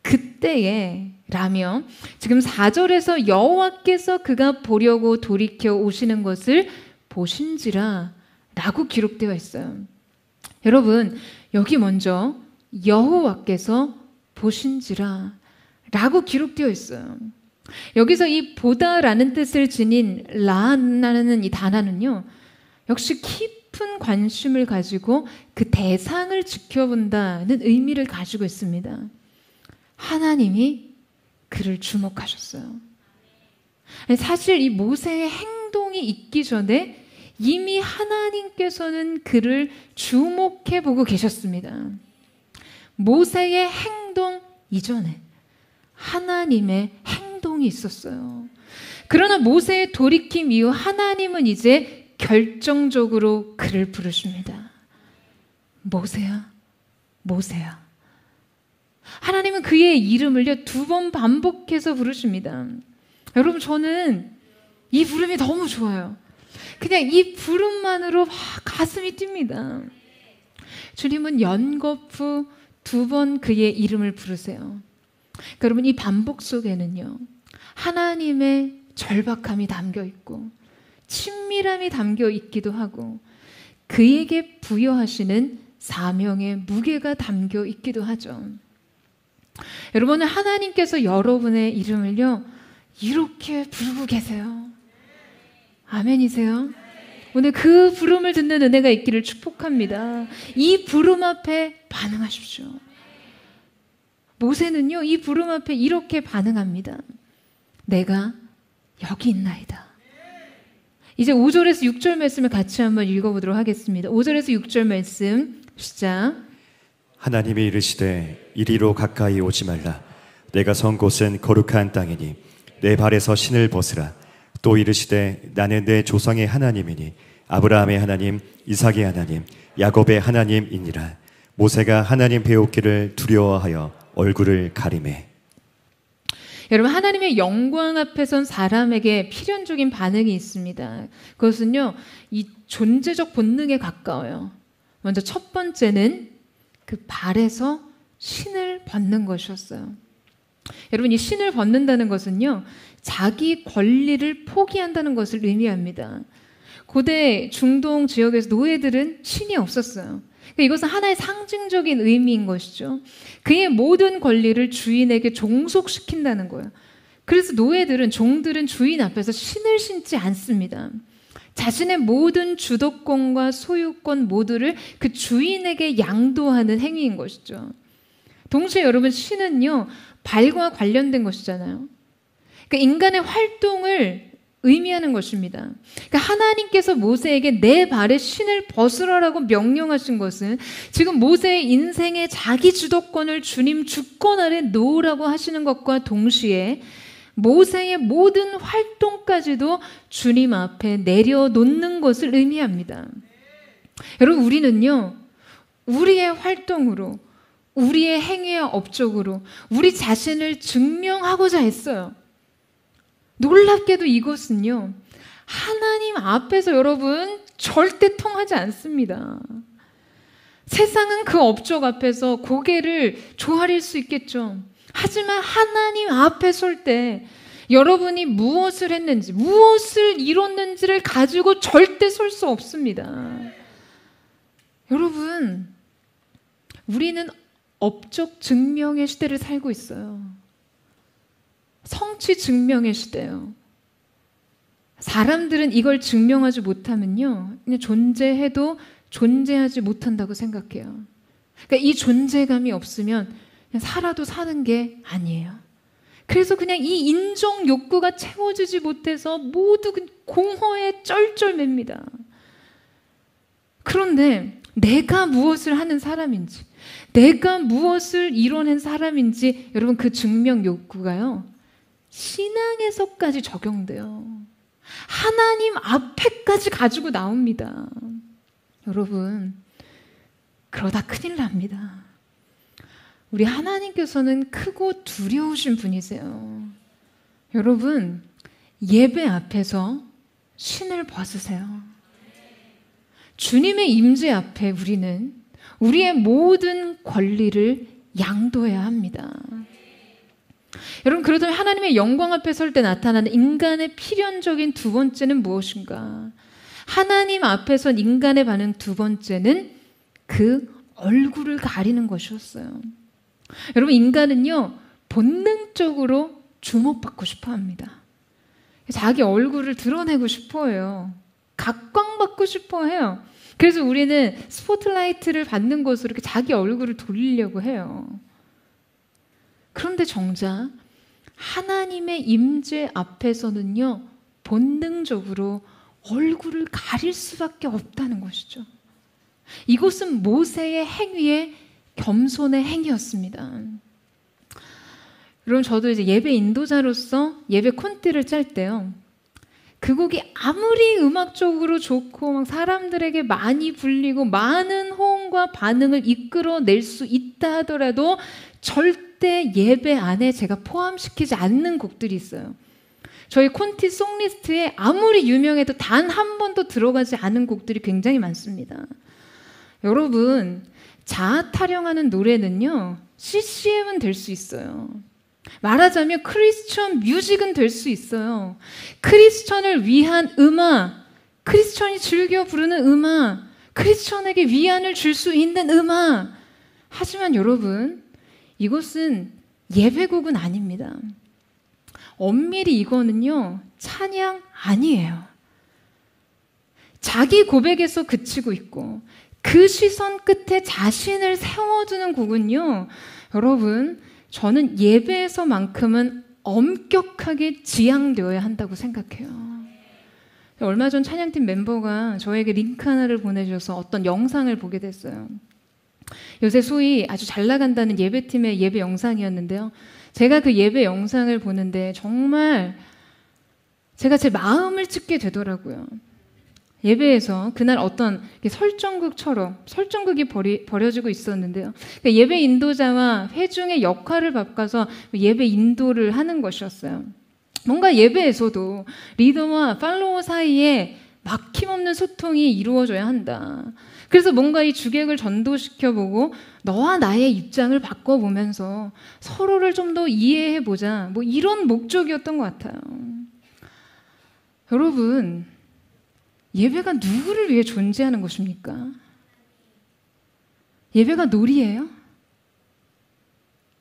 그때에 라며, 지금 4절에서 여호와께서 그가 보려고 돌이켜 오시는 것을 보신지라 라고 기록되어 있어요. 여러분, 여기 먼저 여호와께서 보신지라 라고 기록되어 있어요. 여기서 이 보다라는 뜻을 지닌 라라는 이 단어는요, 역시 깊은 관심을 가지고 그 대상을 지켜본다는 의미를 가지고 있습니다. 하나님이 그를 주목하셨어요. 사실 이 모세의 행동이 있기 전에 이미 하나님께서는 그를 주목해 보고 계셨습니다. 모세의 행동 이전에 하나님의 행동이 있었어요. 그러나 모세의 돌이킴 이후 하나님은 이제 결정적으로 그를 부르십니다. 모세야, 모세야. 하나님은 그의 이름을요 2번 반복해서 부르십니다. 여러분, 저는 이 부름이 너무 좋아요. 그냥 이 부름만으로 가슴이 뜁니다. 주님은 연거푸 2번 그의 이름을 부르세요. 그러니까 여러분, 이 반복 속에는요, 하나님의 절박함이 담겨 있고 친밀함이 담겨 있기도 하고 그에게 부여하시는 사명의 무게가 담겨 있기도 하죠. 여러분은 하나님께서 여러분의 이름을요 이렇게 부르고 계세요. 아멘이세요? 오늘 그 부름을 듣는 은혜가 있기를 축복합니다. 이 부름 앞에 반응하십시오. 모세는요 이 부름 앞에 이렇게 반응합니다. 내가 여기 있나이다. 이제 5절에서 6절 말씀을 같이 한번 읽어보도록 하겠습니다. 5절에서 6절 말씀 시작. 하나님이 이르시되 이리로 가까이 오지 말라. 내가 선 곳은 거룩한 땅이니 내 발에서 신을 벗으라. 또 이르시되 나는 내 조상의 하나님이니 아브라함의 하나님, 이삭의 하나님, 야곱의 하나님이니라. 모세가 하나님 배우기를 두려워하여 얼굴을 가리매. 여러분, 하나님의 영광 앞에 선 사람에게 필연적인 반응이 있습니다. 그것은요, 이 존재적 본능에 가까워요. 먼저 첫 번째는 그 발에서 신을 벗는 것이었어요. 여러분, 이 신을 벗는다는 것은요, 자기 권리를 포기한다는 것을 의미합니다. 고대 중동 지역에서 노예들은 신이 없었어요. 이것은 하나의 상징적인 의미인 것이죠. 그의 모든 권리를 주인에게 종속시킨다는 거예요. 그래서 노예들은, 종들은 주인 앞에서 신을 신지 않습니다. 자신의 모든 주도권과 소유권 모두를 그 주인에게 양도하는 행위인 것이죠. 동시에 여러분, 신은요, 발과 관련된 것이잖아요. 그러니까 인간의 활동을 의미하는 것입니다. 그러니까 하나님께서 모세에게 내 발에 신을 벗으라라고 명령하신 것은 지금 모세의 인생의 자기 주도권을 주님 주권 아래 놓으라고 하시는 것과 동시에 모세의 모든 활동까지도 주님 앞에 내려놓는 것을 의미합니다. 여러분, 우리는요, 우리의 활동으로, 우리의 행위와 업적으로 우리 자신을 증명하고자 했어요. 놀랍게도 이것은요, 하나님 앞에서 여러분 절대 통하지 않습니다. 세상은 그 업적 앞에서 고개를 조아릴 수 있겠죠. 하지만 하나님 앞에 설 때 여러분이 무엇을 했는지, 무엇을 이뤘는지를 가지고 절대 설 수 없습니다. 여러분, 우리는 업적 증명의 시대를 살고 있어요. 성취 증명의 시대예요. 사람들은 이걸 증명하지 못하면요, 그냥 존재해도 존재하지 못한다고 생각해요. 그러니까 이 존재감이 없으면 그냥 살아도 사는 게 아니에요. 그래서 그냥 이 인정 욕구가 채워지지 못해서 모두 공허에 쩔쩔맵니다. 그런데 내가 무엇을 하는 사람인지, 내가 무엇을 이뤄낸 사람인지, 여러분, 그 증명 욕구가요, 신앙에서까지 적용돼요. 하나님 앞에까지 가지고 나옵니다. 여러분, 그러다 큰일 납니다. 우리 하나님께서는 크고 두려우신 분이세요. 여러분, 예배 앞에서 신을 벗으세요. 주님의 임재 앞에 우리는 우리의 모든 권리를 양도해야 합니다. 여러분, 그렇다면 하나님의 영광 앞에 설 때 나타나는 인간의 필연적인 두 번째는 무엇인가? 하나님 앞에 선 인간의 반응 두 번째는 그 얼굴을 가리는 것이었어요. 여러분, 인간은요, 본능적으로 주목받고 싶어 합니다. 자기 얼굴을 드러내고 싶어 해요. 각광받고 싶어 해요. 그래서 우리는 스포트라이트를 받는 곳으로 이렇게 자기 얼굴을 돌리려고 해요. 그런데 정작 하나님의 임재 앞에서는요, 본능적으로 얼굴을 가릴 수밖에 없다는 것이죠. 이것은 모세의 행위의 겸손의 행위였습니다. 여러분, 저도 이제 예배 인도자로서 예배 콘티를 짤 때요, 그 곡이 아무리 음악적으로 좋고 막 사람들에게 많이 불리고 많은 호응과 반응을 이끌어낼 수 있다 하더라도 절대 예배 안에 제가 포함시키지 않는 곡들이 있어요. 저희 콘티 송리스트에 아무리 유명해도 단 한 번도 들어가지 않은 곡들이 굉장히 많습니다. 여러분, 자아 타령하는 노래는요, CCM은 될 수 있어요. 말하자면 크리스천 뮤직은 될 수 있어요. 크리스천을 위한 음악, 크리스천이 즐겨 부르는 음악, 크리스천에게 위안을 줄 수 있는 음악. 하지만 여러분, 이것은 예배곡은 아닙니다. 엄밀히 이거는요, 찬양 아니에요. 자기 고백에서 그치고 있고 그 시선 끝에 자신을 세워주는 곡은요, 여러분, 저는 예배에서만큼은 엄격하게 지양되어야 한다고 생각해요. 얼마 전 찬양팀 멤버가 저에게 링크 하나를 보내주셔서 어떤 영상을 보게 됐어요. 요새 소위 아주 잘 나간다는 예배팀의 예배 영상이었는데요. 제가 그 예배 영상을 보는데 정말 제가 제 마음을 찢게 되더라고요. 예배에서 그날 어떤 설정극이 벌여지고 있었는데요. 그러니까 예배 인도자와 회중의 역할을 바꿔서 예배 인도를 하는 것이었어요. 뭔가 예배에서도 리더와 팔로워 사이에 막힘없는 소통이 이루어져야 한다. 그래서 뭔가 이 주객을 전도시켜보고 너와 나의 입장을 바꿔보면서 서로를 좀 더 이해해보자. 뭐 이런 목적이었던 것 같아요. 여러분, 예배가 누구를 위해 존재하는 것입니까? 예배가 놀이예요?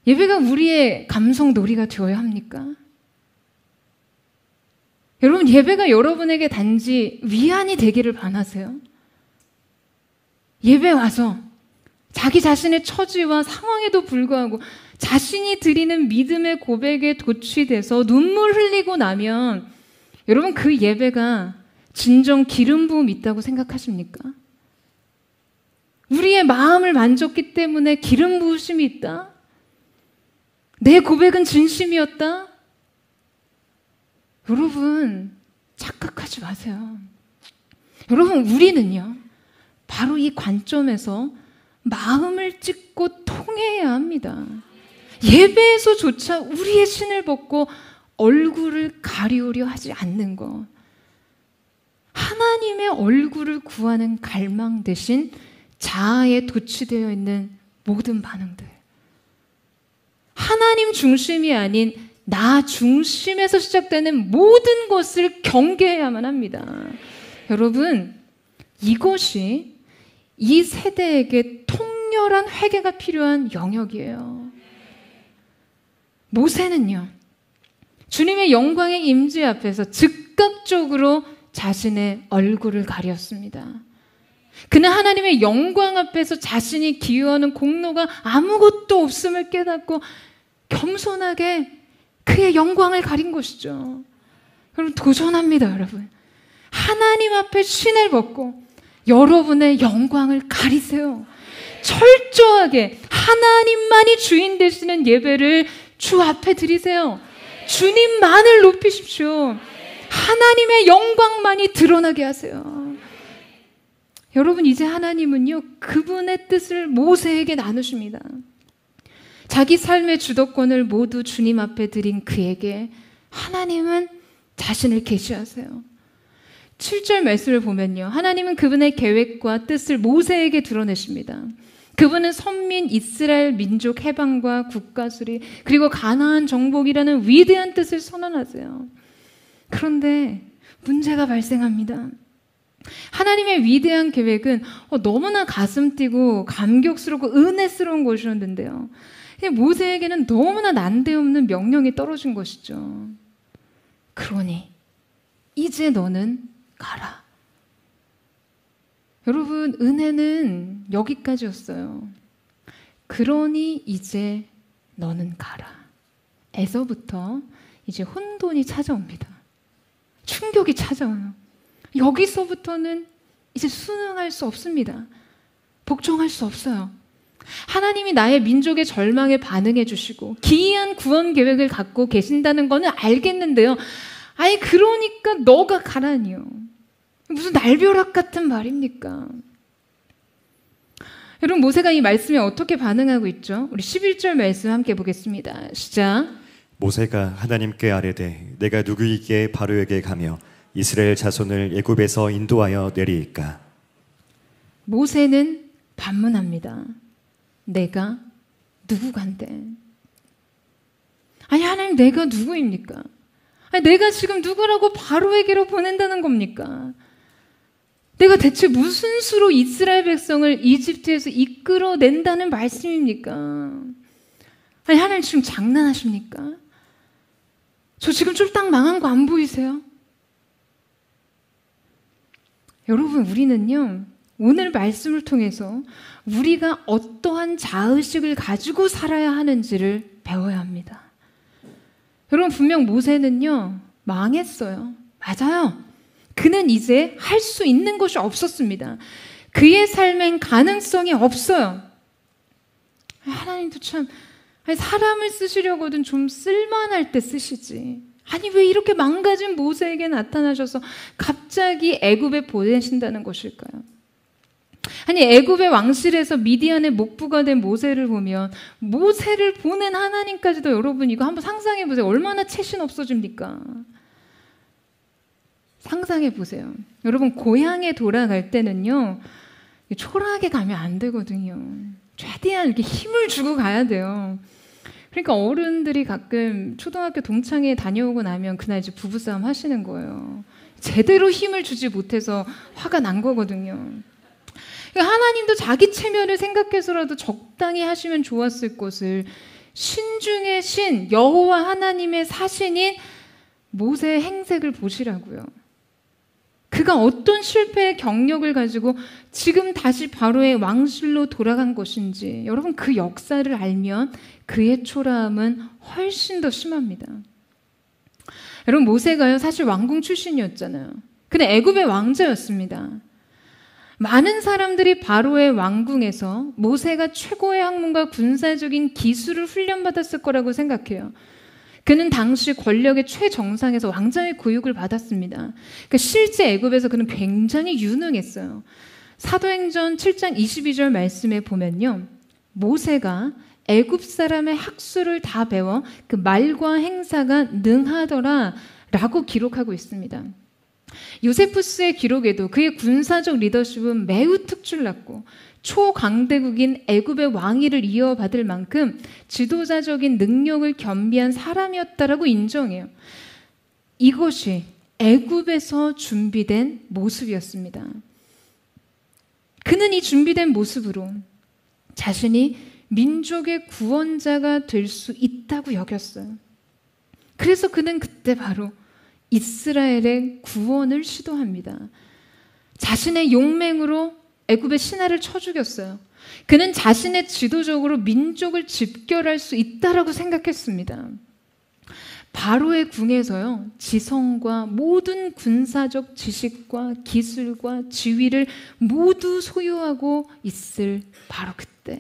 예배가 우리의 감성 놀이가 되어야 합니까? 여러분, 예배가 여러분에게 단지 위안이 되기를 바라세요? 예배 와서 자기 자신의 처지와 상황에도 불구하고 자신이 드리는 믿음의 고백에 도취돼서 눈물 흘리고 나면 여러분, 그 예배가 진정 기름 부음 있다고 생각하십니까? 우리의 마음을 만졌기 때문에 기름 부으심이 있다? 내 고백은 진심이었다? 여러분, 착각하지 마세요. 여러분, 우리는요, 바로 이 관점에서 마음을 찢고 통해야 합니다. 예배에서조차 우리의 신을 벗고 얼굴을 가리우려 하지 않는 것. 하나님의 얼굴을 구하는 갈망 대신 자아에 도취되어 있는 모든 반응들. 하나님 중심이 아닌 나 중심에서 시작되는 모든 것을 경계해야만 합니다. 여러분, 이것이 이 세대에게 통렬한 회개가 필요한 영역이에요. 모세는요, 주님의 영광의 임재 앞에서 즉각적으로 자신의 얼굴을 가렸습니다. 그는 하나님의 영광 앞에서 자신이 기여하는 공로가 아무것도 없음을 깨닫고 겸손하게 그의 영광을 가린 것이죠. 여러분, 도전합니다, 여러분. 하나님 앞에 신을 벗고 여러분의 영광을 가리세요. 철저하게 하나님만이 주인 되시는 예배를 주 앞에 드리세요. 주님만을 높이십시오. 하나님의 영광만이 드러나게 하세요. 여러분, 이제 하나님은요, 그분의 뜻을 모세에게 나누십니다. 자기 삶의 주도권을 모두 주님 앞에 드린 그에게 하나님은 자신을 계시하세요. 7절 말씀을 보면요, 하나님은 그분의 계획과 뜻을 모세에게 드러내십니다. 그분은 선민 이스라엘 민족 해방과 국가 수리, 그리고 가나안 정복이라는 위대한 뜻을 선언하세요. 그런데 문제가 발생합니다. 하나님의 위대한 계획은 너무나 가슴 뛰고 감격스럽고 은혜스러운 것이었는데요, 모세에게는 너무나 난데없는 명령이 떨어진 것이죠. 그러니 이제 너는 가라. 여러분, 은혜는 여기까지였어요. 그러니 이제 너는 가라. 에서부터 이제 혼돈이 찾아옵니다. 충격이 찾아와요. 여기서부터는 이제 순응할 수 없습니다. 복종할 수 없어요. 하나님이 나의 민족의 절망에 반응해 주시고 기이한 구원 계획을 갖고 계신다는 거는 알겠는데요, 아니 그러니까 너가 가라니요. 무슨 날벼락 같은 말입니까? 여러분, 모세가 이 말씀에 어떻게 반응하고 있죠? 우리 11절 말씀 함께 보겠습니다. 시작. 모세가 하나님께 아뢰되 내가 누구이기에 바로에게 가며 이스라엘 자손을 애굽에서 인도하여 내리이까? 모세는 반문합니다. 내가 누구간데? 아니 하나님, 내가 누구입니까? 아니 내가 지금 누구라고 바로에게로 보낸다는 겁니까? 내가 대체 무슨 수로 이스라엘 백성을 이집트에서 이끌어낸다는 말씀입니까? 아니 하나님, 지금 장난하십니까? 저 지금 쫄딱 망한 거 안 보이세요? 여러분, 우리는요, 오늘 말씀을 통해서 우리가 어떠한 자의식을 가지고 살아야 하는지를 배워야 합니다. 여러분, 분명 모세는요, 망했어요. 맞아요. 그는 이제 할 수 있는 것이 없었습니다. 그의 삶엔 가능성이 없어요. 하나님도 참, 사람을 쓰시려거든 좀 쓸만할 때 쓰시지. 아니 왜 이렇게 망가진 모세에게 나타나셔서 갑자기 애굽에 보내신다는 것일까요? 아니 애굽의 왕실에서 미디안의 목부가 된 모세를 보면 모세를 보낸 하나님까지도 여러분 이거 한번 상상해 보세요. 얼마나 채신 없어집니까? 상상해 보세요. 여러분 고향에 돌아갈 때는요 초라하게 가면 안 되거든요. 최대한 이렇게 힘을 주고 가야 돼요. 그러니까 어른들이 가끔 초등학교 동창회 다녀오고 나면 그날 이제 부부싸움 하시는 거예요. 제대로 힘을 주지 못해서 화가 난 거거든요. 그러니까 하나님도 자기 체면을 생각해서라도 적당히 하시면 좋았을 것을 신 중의 신 여호와 하나님의 사신인 모세의 행색을 보시라고요. 그가 어떤 실패의 경력을 가지고 지금 다시 바로의 왕실로 돌아간 것인지 여러분 그 역사를 알면 그의 초라함은 훨씬 더 심합니다. 여러분 모세가요 사실 왕궁 출신이었잖아요. 근데 애굽의 왕자였습니다. 많은 사람들이 바로의 왕궁에서 모세가 최고의 학문과 군사적인 기술을 훈련받았을 거라고 생각해요. 그는 당시 권력의 최정상에서 왕자의 교육을 받았습니다. 그러니까 실제 애굽에서 그는 굉장히 유능했어요. 사도행전 7장 22절 말씀에 보면요. 모세가 애굽 사람의 학술을 다 배워 그 말과 행사가 능하더라 라고 기록하고 있습니다. 요세푸스의 기록에도 그의 군사적 리더십은 매우 특출났고 초강대국인 애굽의 왕위를 이어받을 만큼 지도자적인 능력을 겸비한 사람이었다라고 인정해요. 이것이 애굽에서 준비된 모습이었습니다. 그는 이 준비된 모습으로 자신이 민족의 구원자가 될 수 있다고 여겼어요. 그래서 그는 그때 바로 이스라엘의 구원을 시도합니다. 자신의 용맹으로 애굽의 신하를 쳐 죽였어요. 그는 자신의 지도적으로 민족을 집결할 수 있다라고 생각했습니다. 바로의 궁에서요, 지성과 모든 군사적 지식과 기술과 지위를 모두 소유하고 있을 바로 그때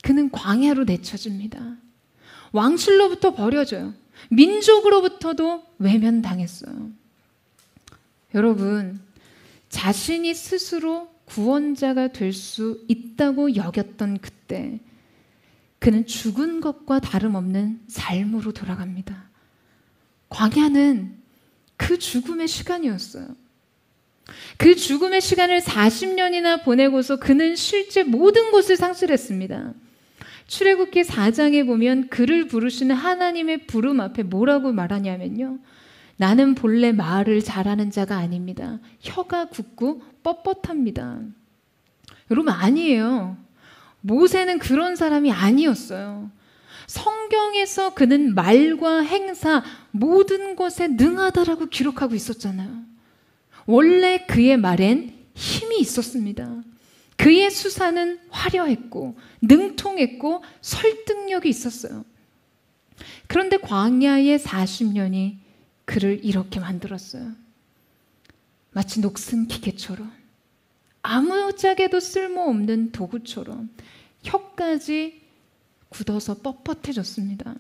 그는 광야로 내쳐집니다. 왕실로부터 버려져요. 민족으로부터도 외면당했어요. 여러분, 자신이 스스로 구원자가 될 수 있다고 여겼던 그때 그는 죽은 것과 다름없는 삶으로 돌아갑니다. 광야는 그 죽음의 시간이었어요. 그 죽음의 시간을 40년이나 보내고서 그는 실제 모든 것을 상실했습니다. 출애굽기 4장에 보면 그를 부르시는 하나님의 부름 앞에 뭐라고 말하냐면요. 나는 본래 말을 잘하는 자가 아닙니다. 혀가 굳고 뻣뻣합니다. 여러분 아니에요. 모세는 그런 사람이 아니었어요. 성경에서 그는 말과 행사 모든 것에 능하다라고 기록하고 있었잖아요. 원래 그의 말엔 힘이 있었습니다. 그의 수사는 화려했고 능통했고 설득력이 있었어요. 그런데 광야의 40년이 그를 이렇게 만들었어요. 마치 녹슨 기계처럼 아무짝에도 쓸모없는 도구처럼 혀까지 굳어서 뻣뻣해졌습니다.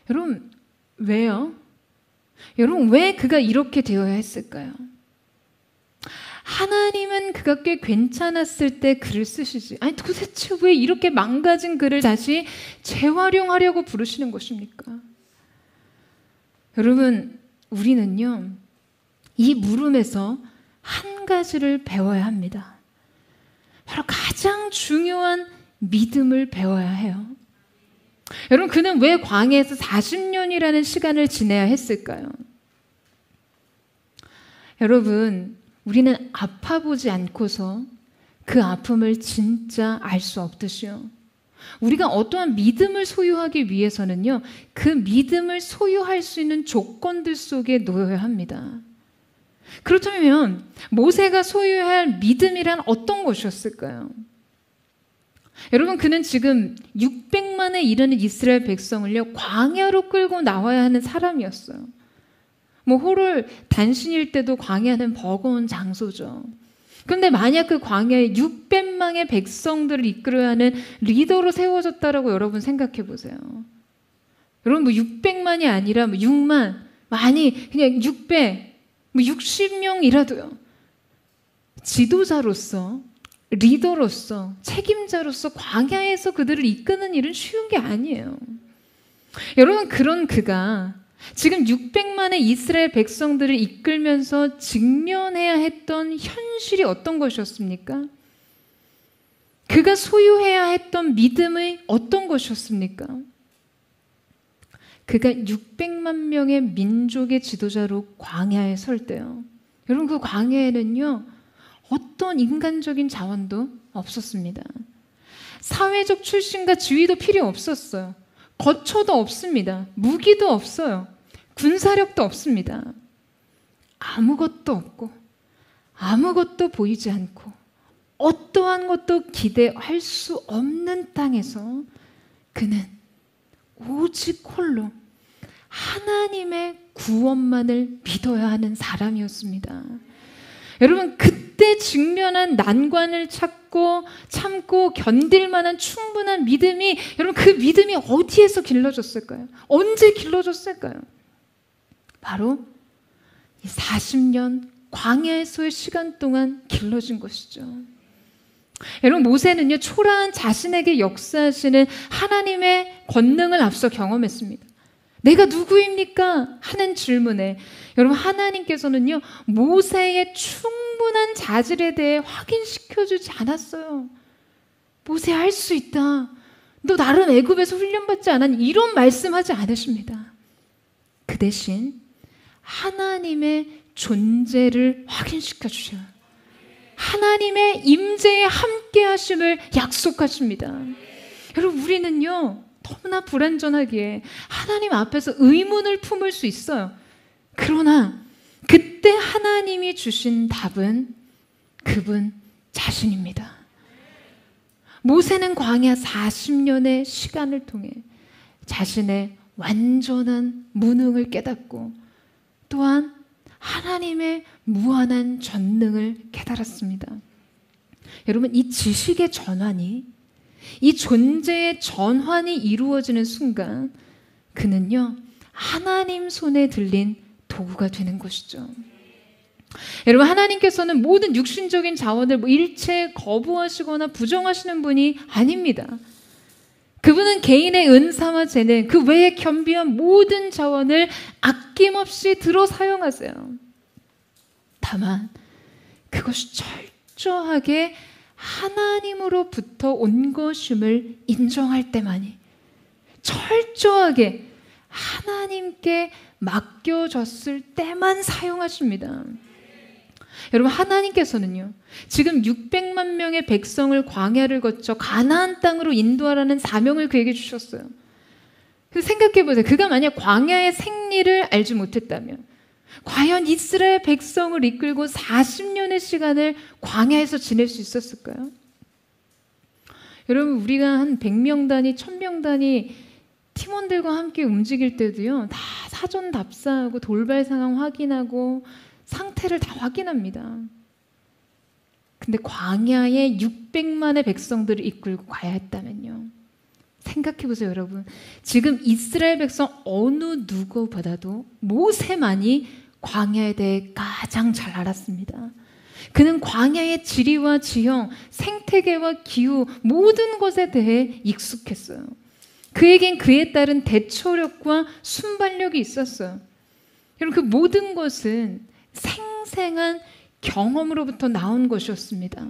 여러분 왜요? 여러분 왜 그가 이렇게 되어야 했을까요? 하나님은 그가 꽤 괜찮았을 때 글을 쓰시지. 아니 도대체 왜 이렇게 망가진 글을 다시 재활용하려고 부르시는 것입니까? 여러분 우리는요 이 물음에서 한 가지를 배워야 합니다. 바로 가장 중요한 믿음을 배워야 해요. 여러분 그는 왜 광야에서 40년이라는 시간을 지내야 했을까요? 여러분 우리는 아파보지 않고서 그 아픔을 진짜 알 수 없듯이요. 우리가 어떠한 믿음을 소유하기 위해서는요. 그 믿음을 소유할 수 있는 조건들 속에 놓여야 합니다. 그렇다면 모세가 소유해야 할 믿음이란 어떤 것이었을까요? 여러분 그는 지금 600만에 이르는 이스라엘 백성을요. 광야로 끌고 나와야 하는 사람이었어요. 호를 단신일 때도 광야는 버거운 장소죠. 그런데 만약 그 광야에 여러분 600만이 아니라 6만, 많이 그냥 600, 60명이라도요. 지도자로서, 리더로서, 책임자로서 광야에서 그들을 이끄는 일은 쉬운 게 아니에요. 여러분, 그런 그가 지금 600만의 이스라엘 백성들을 이끌면서 직면해야 했던 현실이 어떤 것이었습니까? 그가 소유해야 했던 믿음이 어떤 것이었습니까? 그가 600만 명의 민족의 지도자로 광야에 설 때요. 여러분, 그 광야에는요, 어떤 인간적인 자원도 없었습니다. 사회적 출신과 지위도 필요 없었어요. 거처도 없습니다. 무기도 없어요. 군사력도 없습니다. 아무것도 없고 아무것도 보이지 않고 어떠한 것도 기대할 수 없는 땅에서 그는 오직 홀로 하나님의 구원만을 믿어야 하는 사람이었습니다. 여러분, 그때 직면한 난관을 참고 견딜 만한 충분한 믿음이, 여러분, 그 믿음이 어디에서 길러졌을까요? 언제 길러졌을까요? 바로 이 40년 광야에서의 시간 동안 길러진 것이죠. 여러분, 모세는요, 초라한 자신에게 역사하시는 하나님의 권능을 앞서 경험했습니다. 내가 누구입니까? 하는 질문에 여러분, 하나님께서는요, 모세의 충분한 자질에 대해 확인시켜주지 않았어요. 모세, 할 수 있다. 너 나름 애굽에서 훈련받지 않았니? 이런 말씀하지 않으십니다. 그 대신 하나님의 존재를 확인시켜 주셔요. 하나님의 임재에 함께 하심을 약속하십니다. 여러분, 우리는요, 너무나 불완전하기에 하나님 앞에서 의문을 품을 수 있어요. 그러나 그때 하나님이 주신 답은 그분 자신입니다. 모세는 광야 40년의 시간을 통해 자신의 완전한 무능을 깨닫고 또한 하나님의 무한한 전능을 깨달았습니다. 여러분, 이 지식의 전환이, 이 존재의 전환이 이루어지는 순간 그는요, 하나님 손에 들린 도구가 되는 것이죠. 여러분, 하나님께서는 모든 육신적인 자원을 일체 거부하시거나 부정하시는 분이 아닙니다. 그분은 개인의 은사와 재능, 그 외에 겸비한 모든 자원을 아낌없이 들어 사용하세요. 다만 그것이 철저하게 하나님으로부터 온 것임을 인정할 때만이, 철저하게 하나님께 맡겨졌을 때만 사용하십니다. 여러분, 하나님께서는요, 지금 600만 명의 백성을 광야를 거쳐 가나안 땅으로 인도하라는 사명을 그에게 주셨어요. 그래서 생각해 보세요. 그가 만약 광야의 생리를 알지 못했다면 과연 이스라엘 백성을 이끌고 40년의 시간을 광야에서 지낼 수 있었을까요? 여러분, 우리가 한 100명 단위, 1000명 단위 팀원들과 함께 움직일 때도요, 다 사전 답사하고 돌발 상황 확인하고 상태를 다 확인합니다. 근데 광야에 600만의 백성들을 이끌고 가야 했다면요, 생각해 보세요. 여러분, 지금 이스라엘 백성 어느 누구보다도 모세만이 광야에 대해 가장 잘 알았습니다. 그는 광야의 지리와 지형, 생태계와 기후, 모든 것에 대해 익숙했어요. 그에겐 그에 따른 대처력과 순발력이 있었어요. 여러분, 그 모든 것은 생생한 경험으로부터 나온 것이었습니다.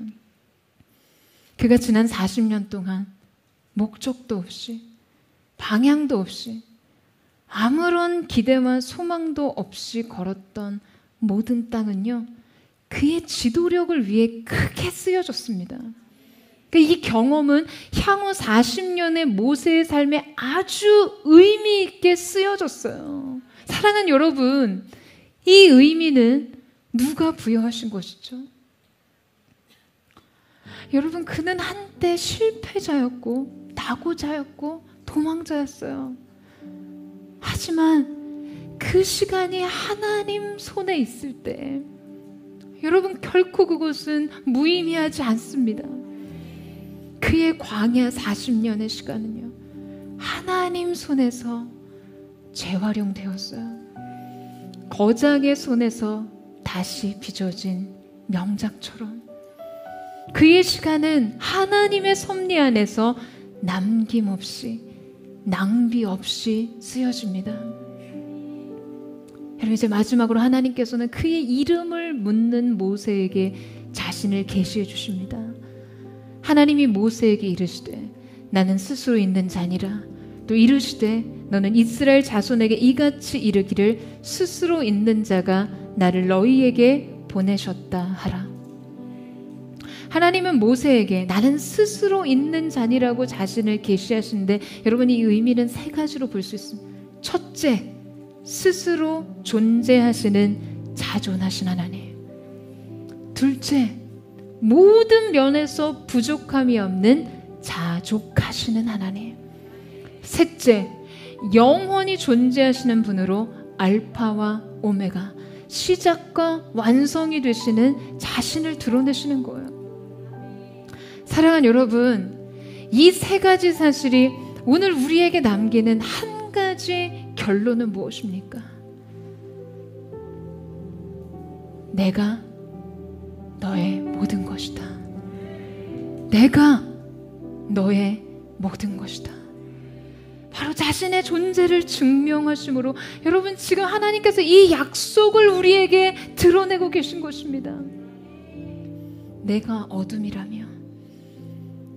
그가 지난 40년 동안 목적도 없이, 방향도 없이, 아무런 기대와 소망도 없이 걸었던 모든 땅은요, 그의 지도력을 위해 크게 쓰여졌습니다. 그러니까 이 경험은 향후 40년의 모세의 삶에 아주 의미 있게 쓰여졌어요. 사랑하는 여러분, 이 의미는 누가 부여하신 것이죠? 여러분, 그는 한때 실패자였고 낙오자였고 도망자였어요. 하지만 그 시간이 하나님 손에 있을 때 여러분, 결코 그것은 무의미하지 않습니다. 그의 광야 40년의 시간은요, 하나님 손에서 재활용되었어요. 거작의 손에서 다시 빚어진 명작처럼 그의 시간은 하나님의 섭리 안에서 남김없이 낭비 없이 쓰여집니다. 여러분, 이제 마지막으로 하나님께서는 그의 이름을 묻는 모세에게 자신을 계시해 주십니다. 하나님이 모세에게 이르시되 나는 스스로 있는 자니라. 또 이르시되 너는 이스라엘 자손에게 이같이 이르기를 스스로 있는 자가 나를 너희에게 보내셨다 하라. 하나님은 모세에게 나는 스스로 있는 자니라고 자신을 계시하시는데, 여러분, 이 의미는 세 가지로 볼 수 있습니다. 첫째, 스스로 존재하시는 자존하신 하나님. 둘째, 모든 면에서 부족함이 없는 자족하시는 하나님. 셋째, 영원히 존재하시는 분으로 알파와 오메가, 시작과 완성이 되시는 자신을 드러내시는 거예요. 사랑하는 여러분, 이 세 가지 사실이 오늘 우리에게 남기는 한 가지 결론은 무엇입니까? 내가 너의 모든 것이다. 내가 너의 모든 것이다. 바로 자신의 존재를 증명하심으로, 여러분, 지금 하나님께서 이 약속을 우리에게 드러내고 계신 것입니다. 내가 어둠이라며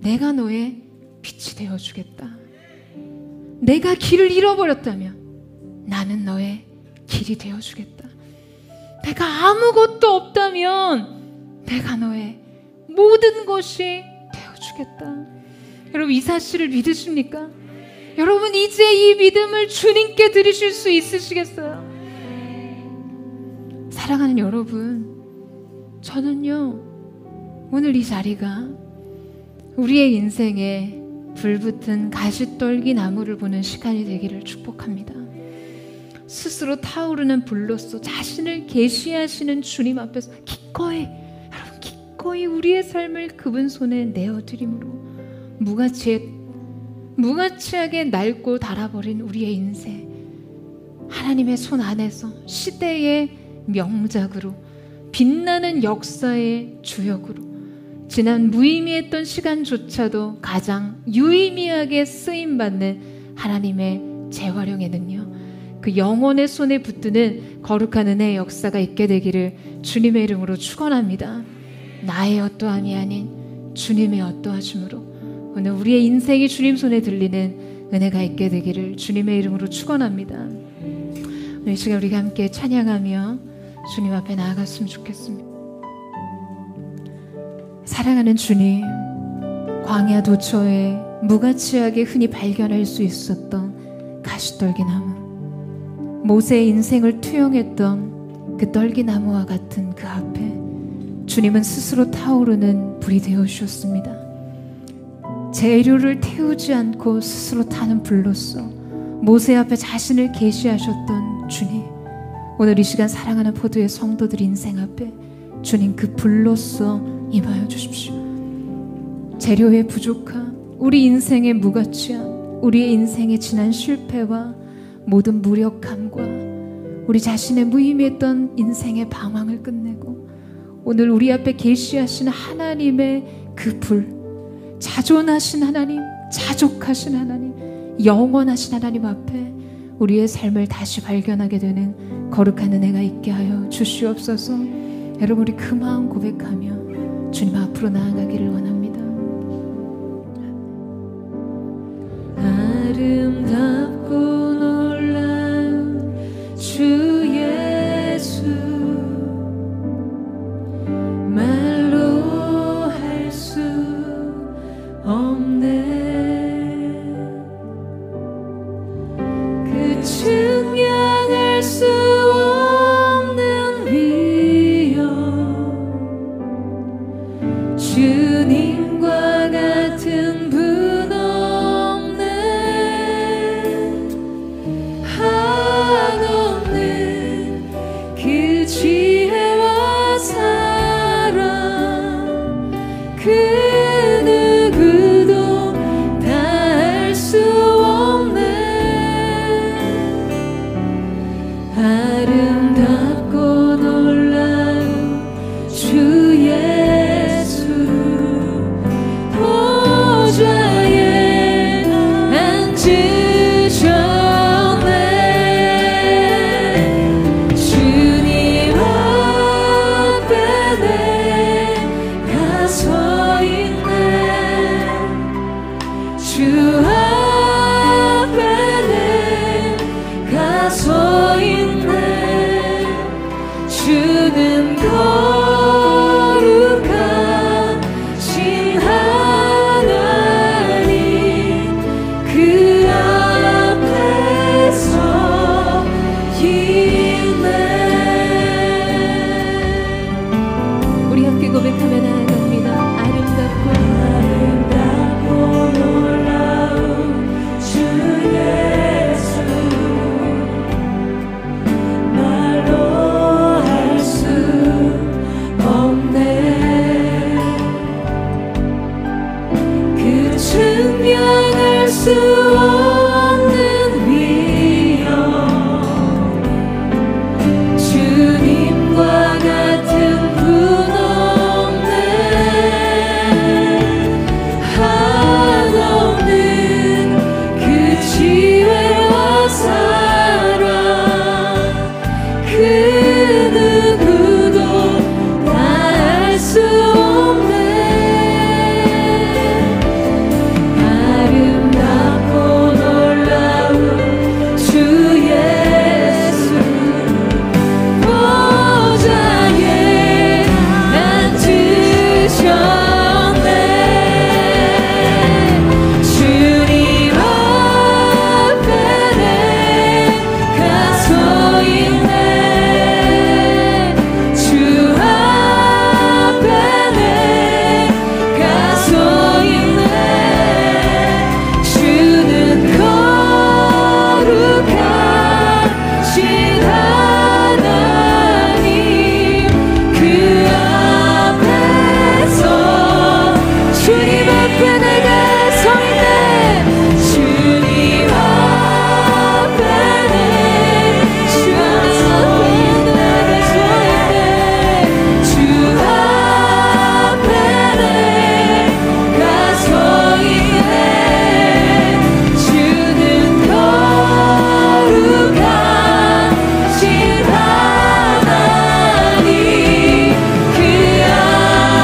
내가 너의 빛이 되어주겠다. 내가 길을 잃어버렸다며 나는 너의 길이 되어주겠다. 내가 아무것도 없다면 내가 너의 모든 것이 되어주겠다. 여러분, 이 사실을 믿으십니까? 여러분, 이제 이 믿음을 주님께 드리실 수 있으시겠어요? 사랑하는 여러분, 저는요, 오늘 이 자리가 우리의 인생에 불붙은 가시떨기 나무를 보는 시간이 되기를 축복합니다. 스스로 타오르는 불로서 자신을 계시하시는 주님 앞에서 기꺼이, 여러분, 기꺼이 우리의 삶을 그분 손에 내어드림으로 무가치하게 낡고 닳아버린 우리의 인생, 하나님의 손 안에서 시대의 명작으로, 빛나는 역사의 주역으로, 지난 무의미했던 시간조차도 가장 유의미하게 쓰임받는 하나님의 재활용의 능력, 그 영혼의 손에 붙드는 거룩한 은혜의 역사가 있게 되기를 주님의 이름으로 축원합니다. 나의 어떠함이 아닌 주님의 어떠하심으로 오늘 우리의 인생이 주님 손에 들리는 은혜가 있게 되기를 주님의 이름으로 축원합니다. 오늘 이 시간 우리가 함께 찬양하며 주님 앞에 나아갔으면 좋겠습니다. 사랑하는 주님, 광야 도처에 무가치하게 흔히 발견할 수 있었던 가시떨기나무, 모세의 인생을 투영했던 그 떨기나무와 같은 그 앞에 주님은 스스로 타오르는 불이 되어 주셨습니다. 재료를 태우지 않고 스스로 타는 불로서 모세 앞에 자신을 계시하셨던 주님, 오늘 이 시간 사랑하는 포도의 성도들 인생 앞에 주님 그 불로서 임하여 주십시오. 재료의 부족함, 우리 인생의 무가치함, 우리의 인생의 지난 실패와 모든 무력함과 우리 자신의 무의미했던 인생의 방황을 끝내고 오늘 우리 앞에 계시하신 하나님의 그 불, 자존하신 하나님, 자족하신 하나님, 영원하신 하나님 앞에 우리의 삶을 다시 발견하게 되는 거룩한 은혜가 있게 하여 주시옵소서. 여러분, 우리 그 마음 고백하며 주님 앞으로 나아가기를 원합니다. 아름답고 놀라운 주 예수, 말로 할 수 없네. 그 측량할 수 없는 위엄, 주님과 같은 분 없네. 한없는 그 지혜와 사랑, 그 누구도 다 할 수 없네. 서 있네. 주 앞에 내가 서 있네. 주는 거룩하신 하나님 그 앞에 서 있네. 우리 함께 고백하며 나아갑니다. 아름답고 놀라운 주 예수 말로 할 수 없네. 그 증명할 수 없는 위엄 주님과 같은 분 없네. 한없는 그 지혜와 사랑 그 누구도 다 알 수 없네. 아름답고 놀라운 주 예수 보좌에 앉으셨네. 주님 앞에 내가 서 있네. 주 앞에 내가 서 있네. 주는 거룩하신 하나님 그 앞에서 주님 앞에 내가 서 있네. 주님 앞에 내가 서 있네. 주 앞에 내가 서 있네. 주는 거룩하신 하나님 그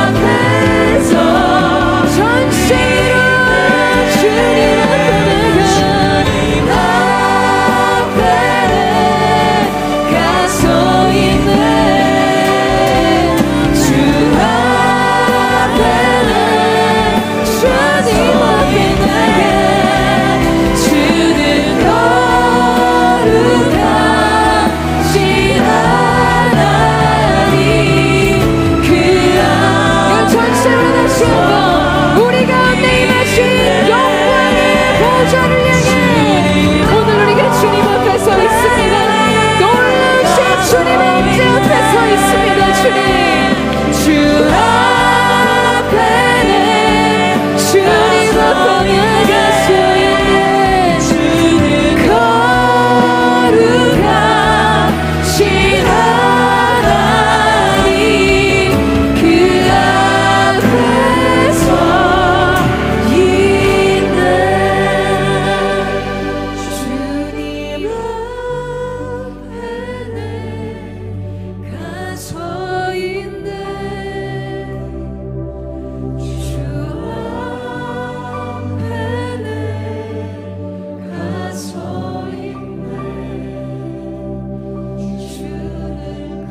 앞에서 전생으로 주님 앞에 내가 서 있네. 주 앞에 주님 앞에 내가 주는 거룩하신 하나님 그 전체로 다시 한번 우리 가운데 임하신 영광의 보좌를 향해 오늘 우리가 주님 앞에 서 있습니다. 놀라우신 주님의 임재 앞에 서 있습니다. 주님 주 앞에 주님 앞에 내가 서 있네. 주는 거룩하신 하나님 그 앞에 서 있네. 주님 앞에 내가 서 있네. 주 앞에 내가 서 있네. 주는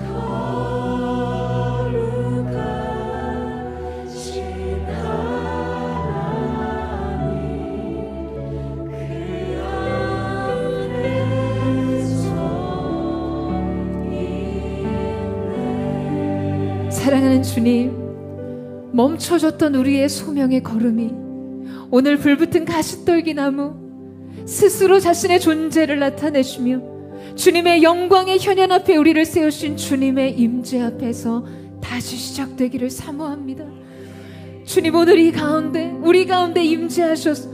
거룩하신 하나님 사랑하는 주님, 멈춰졌던 우리의 소명의 걸음이 오늘 불붙은 가시떨기 나무 스스로 자신의 존재를 나타내시며 주님의 영광의 현현 앞에 우리를 세우신 주님의 임재 앞에서 다시 시작되기를 사모합니다. 주님, 오늘 이 가운데 우리 가운데 임재하셔서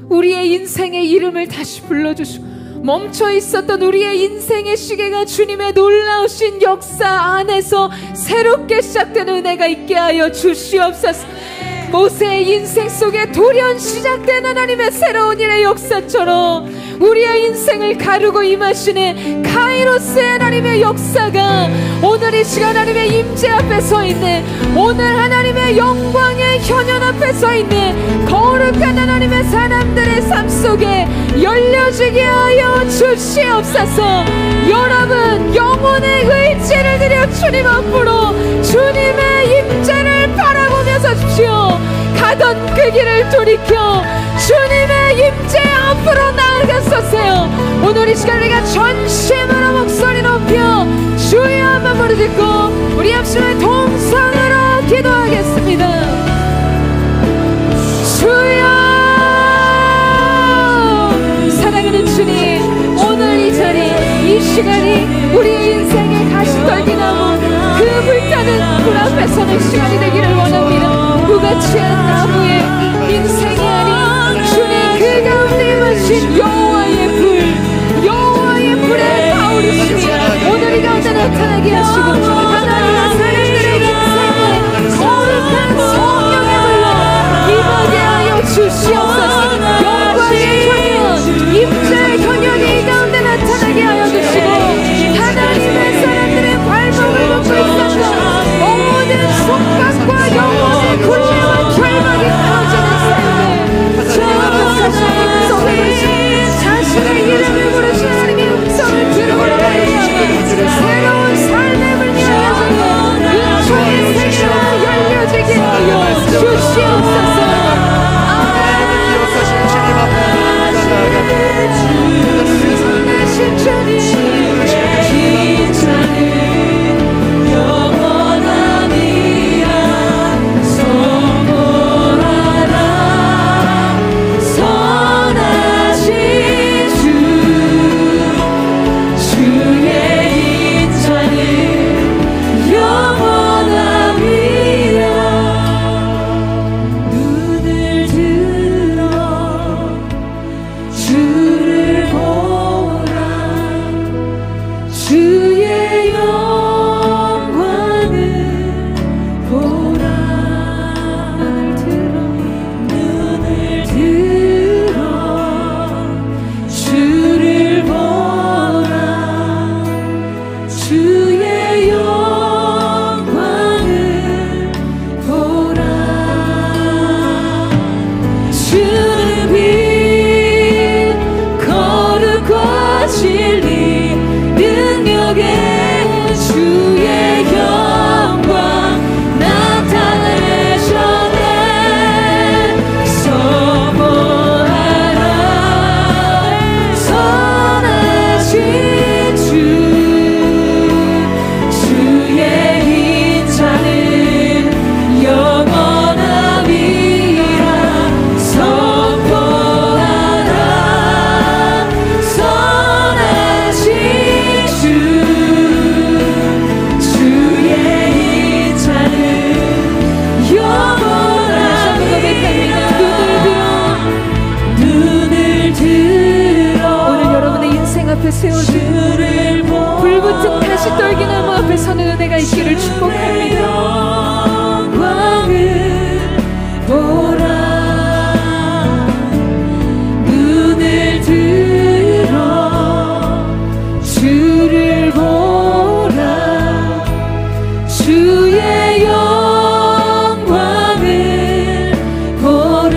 우리의 인생의 이름을 다시 불러주시고 멈춰 있었던 우리의 인생의 시계가 주님의 놀라우신 역사 안에서 새롭게 시작되는 은혜가 있게 하여 주시옵소서. 모세의 인생 속에 돌연 시작된 하나님의 새로운 일의 역사처럼 우리의 인생을 가르고 임하시는 카이로스의 하나님의 역사가 오늘 이 시간 하나님의 임재 앞에 서 있는 오늘 하나님의 영광의 서 있는 거룩한 하나님의 사람들의 삶 속에 열려지게 하여 주시옵소서. 여러분, 영혼의 의지를 드려 주님 앞으로 주님의 임재를 바라보며 서십시오. 가던 그 길을 돌이켜 주님의 임재 앞으로 나아가소서. 오늘 이 시간 우리가 전심으로 목소리 높여 주여 한번 부르짖고 우리 합심의 동성으로 기도하겠습니다. 주여, 사랑하는 주님, 오늘 이 자리, 이 시간이 우리의 인생의 가시떨기나무 그 불타는 불 앞에 서는 시간이 되기를 원합니다. 무가치한 나무의 인생이 아닌 주님 그 가운데 임하신 여호와의 불, 여호와의 불에 타오르시니 오늘 이 가운데 나타나게 하시고 하나님의 사람들의 인생에 거룩한 성령의 불로 임하게 하여 주시옵소서. 영광의 경영, 임재의 경영이 이 가운데 나타나게 하여 주시고 하나님의 사람들의 발목을 놓고 있었던 모든 속박과 영혼의 굴레와 결박이 떨어지는 삶에 주님의 음성을 자신의 이름을 부르신 하나님의 음성을 들으므로 새로운 삶의 문이 열려지고 은총의 세계가 열려지게 하여 주시옵소서. 불붙은 가시떨기나무 앞에 서는 은혜가 있기를 축복합니다. 영광을 보라, 눈을 들어 주를 보라, 주의 영광을 보라.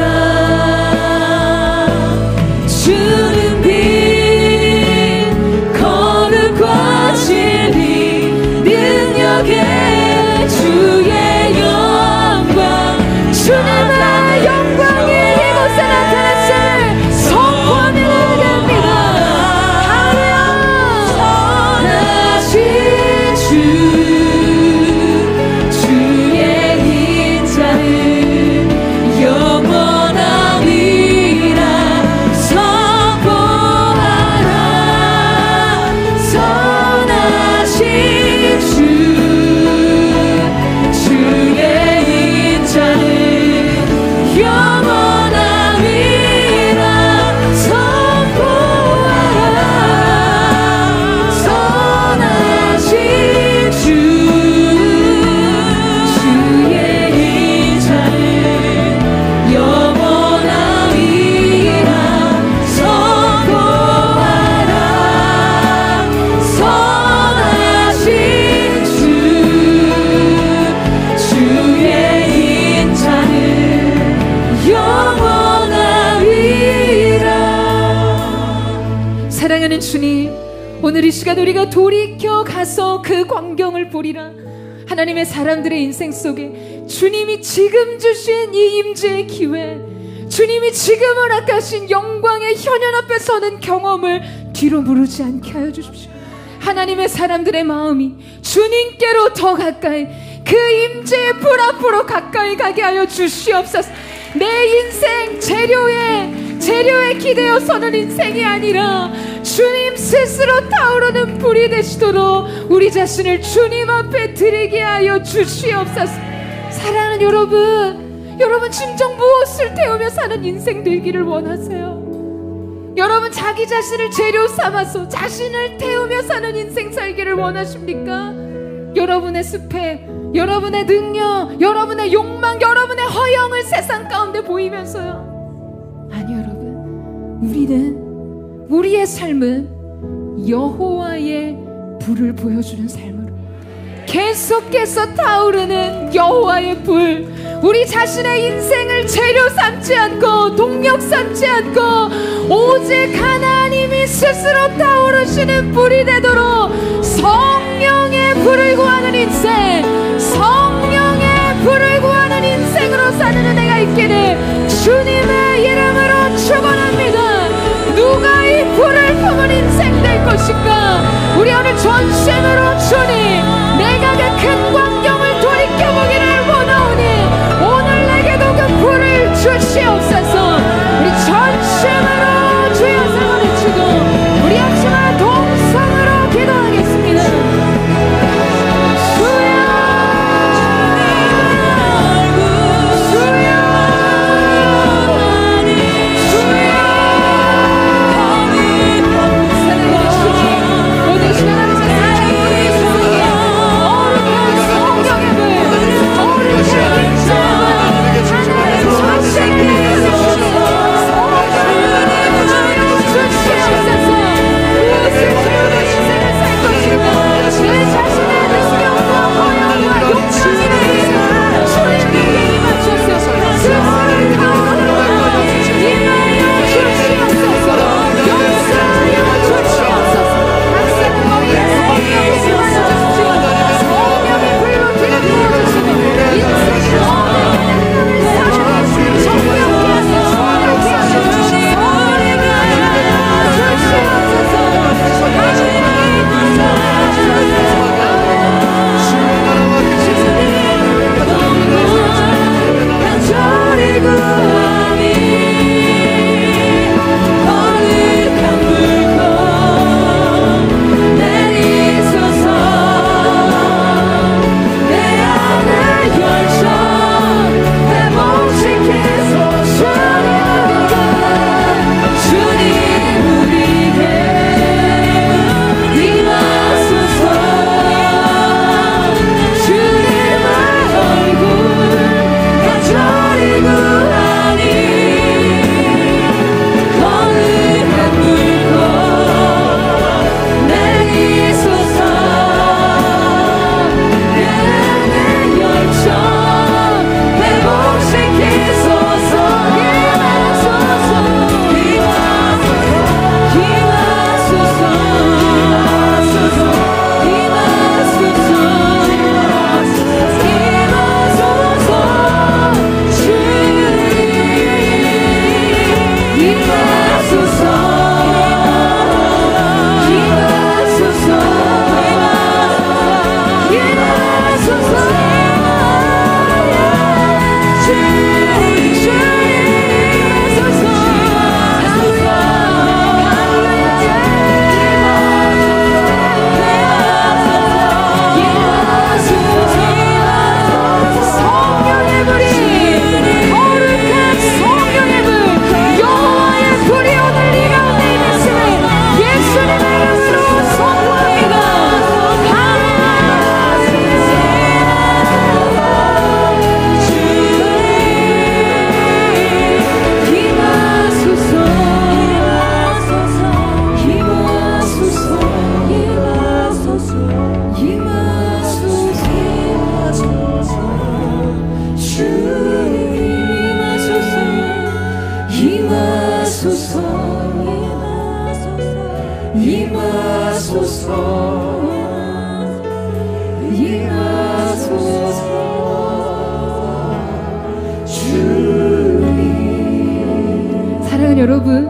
주는 주의 영광, 주님의 영광이 이곳에 나타났음을 선포하며 나갑니다. 할렐루야. 선하신 주의 인자는 영원함이라 선포하라. 선하신 주의 인자는 오늘 이 시간 우리가 돌이켜 가서 그 광경을 보리라. 하나님의 사람들의 인생 속에 주님이 지금 주신 이 임재의 기회, 주님이 지금 허락하신 영광의 현현 앞에 서는 경험을 뒤로 무르지 않게 하여 주십시오. 하나님의 사람들의 마음이 주님께로 더 가까이, 그 임재의 불 앞으로 가까이 가게 하여 주시옵소서. 내 인생 재료에 기대어 서는 인생이 아니라 주님 스스로 타오르는 불이 되시도록 우리 자신을 주님 앞에 드리게 하여 주시옵소서. 사랑하는 여러분 진정 무엇을 태우며 사는 인생 되기를 원하세요? 여러분 자기 자신을 재료 삼아서 자신을 태우며 사는 인생 살기를 원하십니까? 여러분의 습해, 여러분의 능력, 여러분의 욕망, 여러분의 허영을 세상 가운데 보이면서요? 아니 여러분, 우리의 삶은 여호와의 불을 보여주는 삶으로 계속해서 타오르는 여호와의 불, 우리 자신의 인생을 재료 삼지 않고 동력 삼지 않고 오직 하나님이 스스로 타오르시는 불이 되도록 성령의 불을 구하는 인생, 성령의 불을 구하는 인생으로 사는 은혜가 있기를 주님의 이름으로 축원합니다. 누가 이 불을 품은 인생 될 것인가? 우리 오늘 전심으로 주님, 내가 그 큰 광경을 돌이켜보기를 원하오니 오늘 내게도 그 불을 주시옵소서. 우리 전심으로 주의 이름을 외치고 우리 합심한 동성으로 기도하겠습니다. 주여, 주여, 주여. 모든 시간 안에서 사랑하는 여러분,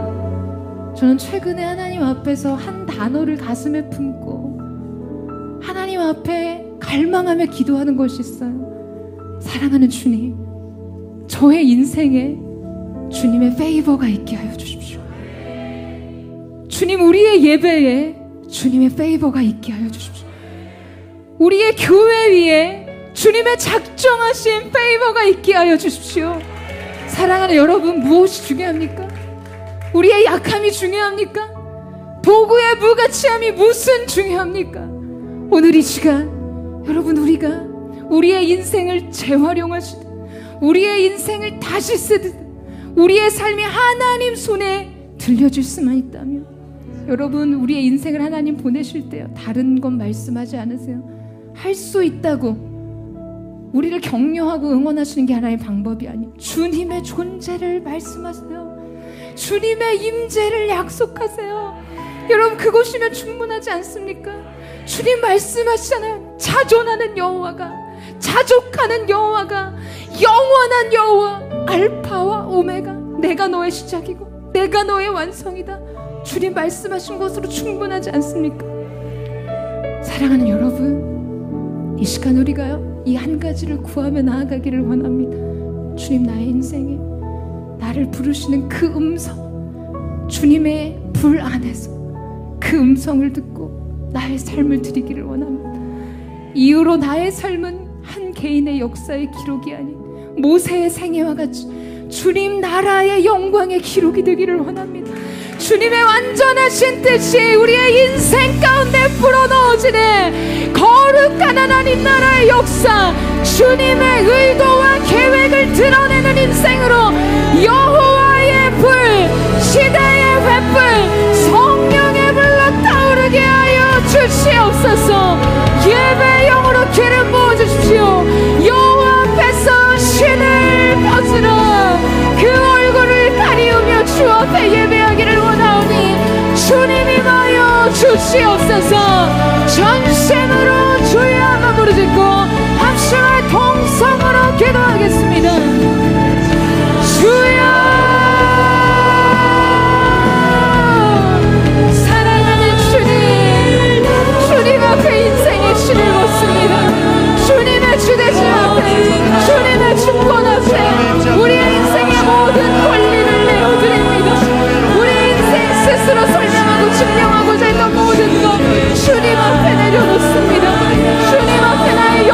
저는 최근에 하나님 앞에서 한 단어를 가슴에 품고 하나님 앞에 갈망하며 기도하는 것이 있어요. 사랑하는 주님, 저의 인생에 주님의 페이버가 있게 하여 주십시오. 주님, 우리의 예배에 주님의 페이버가 있게 하여 주십시오. 우리의 교회 위에 주님의 작정하신 페이버가 있게 하여 주십시오. 사랑하는 여러분, 무엇이 중요합니까? 우리의 약함이 중요합니까? 도구의 무가치함이 무슨 중요합니까? 오늘 이 시간 여러분, 우리가 우리의 인생을 재활용하시듯, 우리의 인생을 다시 쓰듯, 우리의 삶이 하나님 손에 들려줄 수만 있다면, 여러분, 우리의 인생을 하나님 보내실 때요, 다른 건 말씀하지 않으세요. 할 수 있다고 우리를 격려하고 응원하시는 게 하나의 방법이 아니에요. 주님의 존재를 말씀하세요. 주님의 임재를 약속하세요. 여러분, 그곳이면 충분하지 않습니까? 주님 말씀하시잖아요. 자존하는 여호와가, 자족하는 여호와가, 영원한 여호와, 알파와 오메가, 내가 너의 시작이고 내가 너의 완성이다. 주님 말씀하신 것으로 충분하지 않습니까? 사랑하는 여러분, 이 시간 우리가요, 이 한 가지를 구하며 나아가기를 원합니다. 주님, 나의 인생에 나를 부르시는 그 음성, 주님의 불 안에서 그 음성을 듣고 나의 삶을 드리기를 원합니다. 이후로 나의 삶은 한 개인의 역사의 기록이 아닌 모세의 생애와 같이 주님 나라의 영광의 기록이 되기를 원합니다. 주님의 완전하신 뜻이 우리의 인생 가운데 불어넣어지네 거룩한 하나님 나라의 역사, 주님의 의도와 계획을 드러내는 인생으로 여호와의 불, 시대의 횃불, 성령의 불로 타오르게 하여 주시옵소서. 예배 영으로 기름 부어주십시오. 여호와 앞에서 신을 벗으라. 그 얼굴을 가리우며 주 앞에 예배하기를 원하오니 주님 임하여 주시옵소서. 전심으로 주의 한번 부르짖고 합심의 통성으로 기도하겠습니다. 주여, 사랑하는 주님, 주님 앞에 인생의 신을 벗습니다. 주님의 주대신 앞에, 주님의 주권 앞에 우리의 인생의 모든 권리를 내어드립니다. 우리의 인생 스스로 설명하고 증명하고자 했던 모든 것 주님 앞에 내려놓습니다. 주님 앞에 나의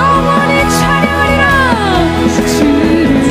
영원히 찬양하리라. 주를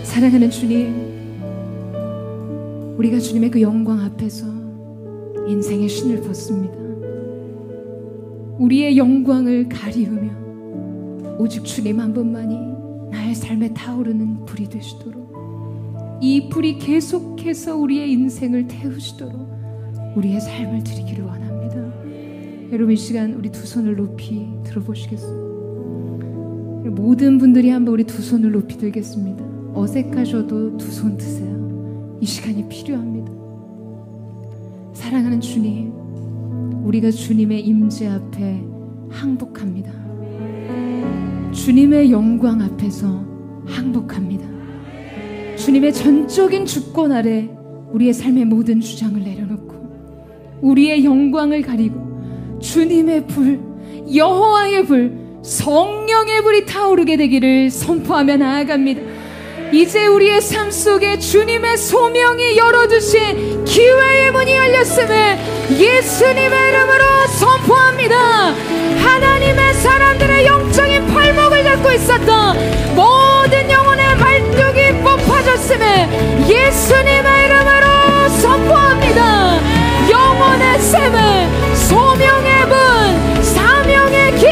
사랑하는 주님, 우리가 주님의 그 영광 앞에서 인생의 신을 벗습니다. 우리의 영광을 가리우며 오직 주님 한 분만이 나의 삶에 타오르는 불이 되시도록, 이 불이 계속해서 우리의 인생을 태우시도록 우리의 삶을 드리기를 원합니다. 여러분, 이 시간 우리 두 손을 높이 들어보시겠어요? 모든 분들이 한번 우리 두 손을 높이 들겠습니다. 어색하셔도 두 손 드세요. 이 시간이 필요합니다. 사랑하는 주님, 우리가 주님의 임재 앞에 항복합니다. 주님의 영광 앞에서 항복합니다. 주님의 전적인 주권 아래 우리의 삶의 모든 주장을 내려놓고 우리의 영광을 가리고 주님의 불, 여호와의 불, 성령의 불이 타오르게 되기를 선포하며 나아갑니다. 이제 우리의 삶 속에 주님의 소명이 열어주신 기회의 문이 열렸음을 예수님의 이름으로 선포합니다. 하나님의 사람들의 영적인 팔목을 잡고 있었던 모든 영혼의 말뚝이 뽑아졌음을 예수님의 이름으로 선포합니다. 영혼의 샘을, 소명의 문, 사명의 길,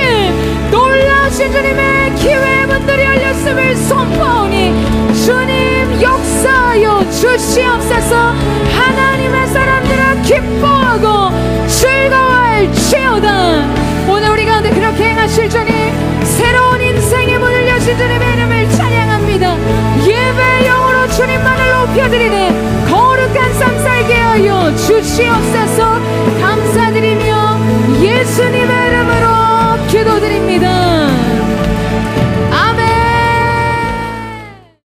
놀라우신 주님의 기회의 문들이 열렸음을 선포하오니 주님 역사하여 주시옵소서. 하나님의 사람들은 기뻐하고 즐거워할지어다. 오늘 우리 가운데 그렇게 행하실 주님, 새로운 인생의 문을 여신 주님의 이름을 찬양합니다. 예배의 영으로 주님만을 높여드리는 거룩한 삶 살게 하여 주시옵소서. 감사드리며 예수님의 이름으로 기도드립니다.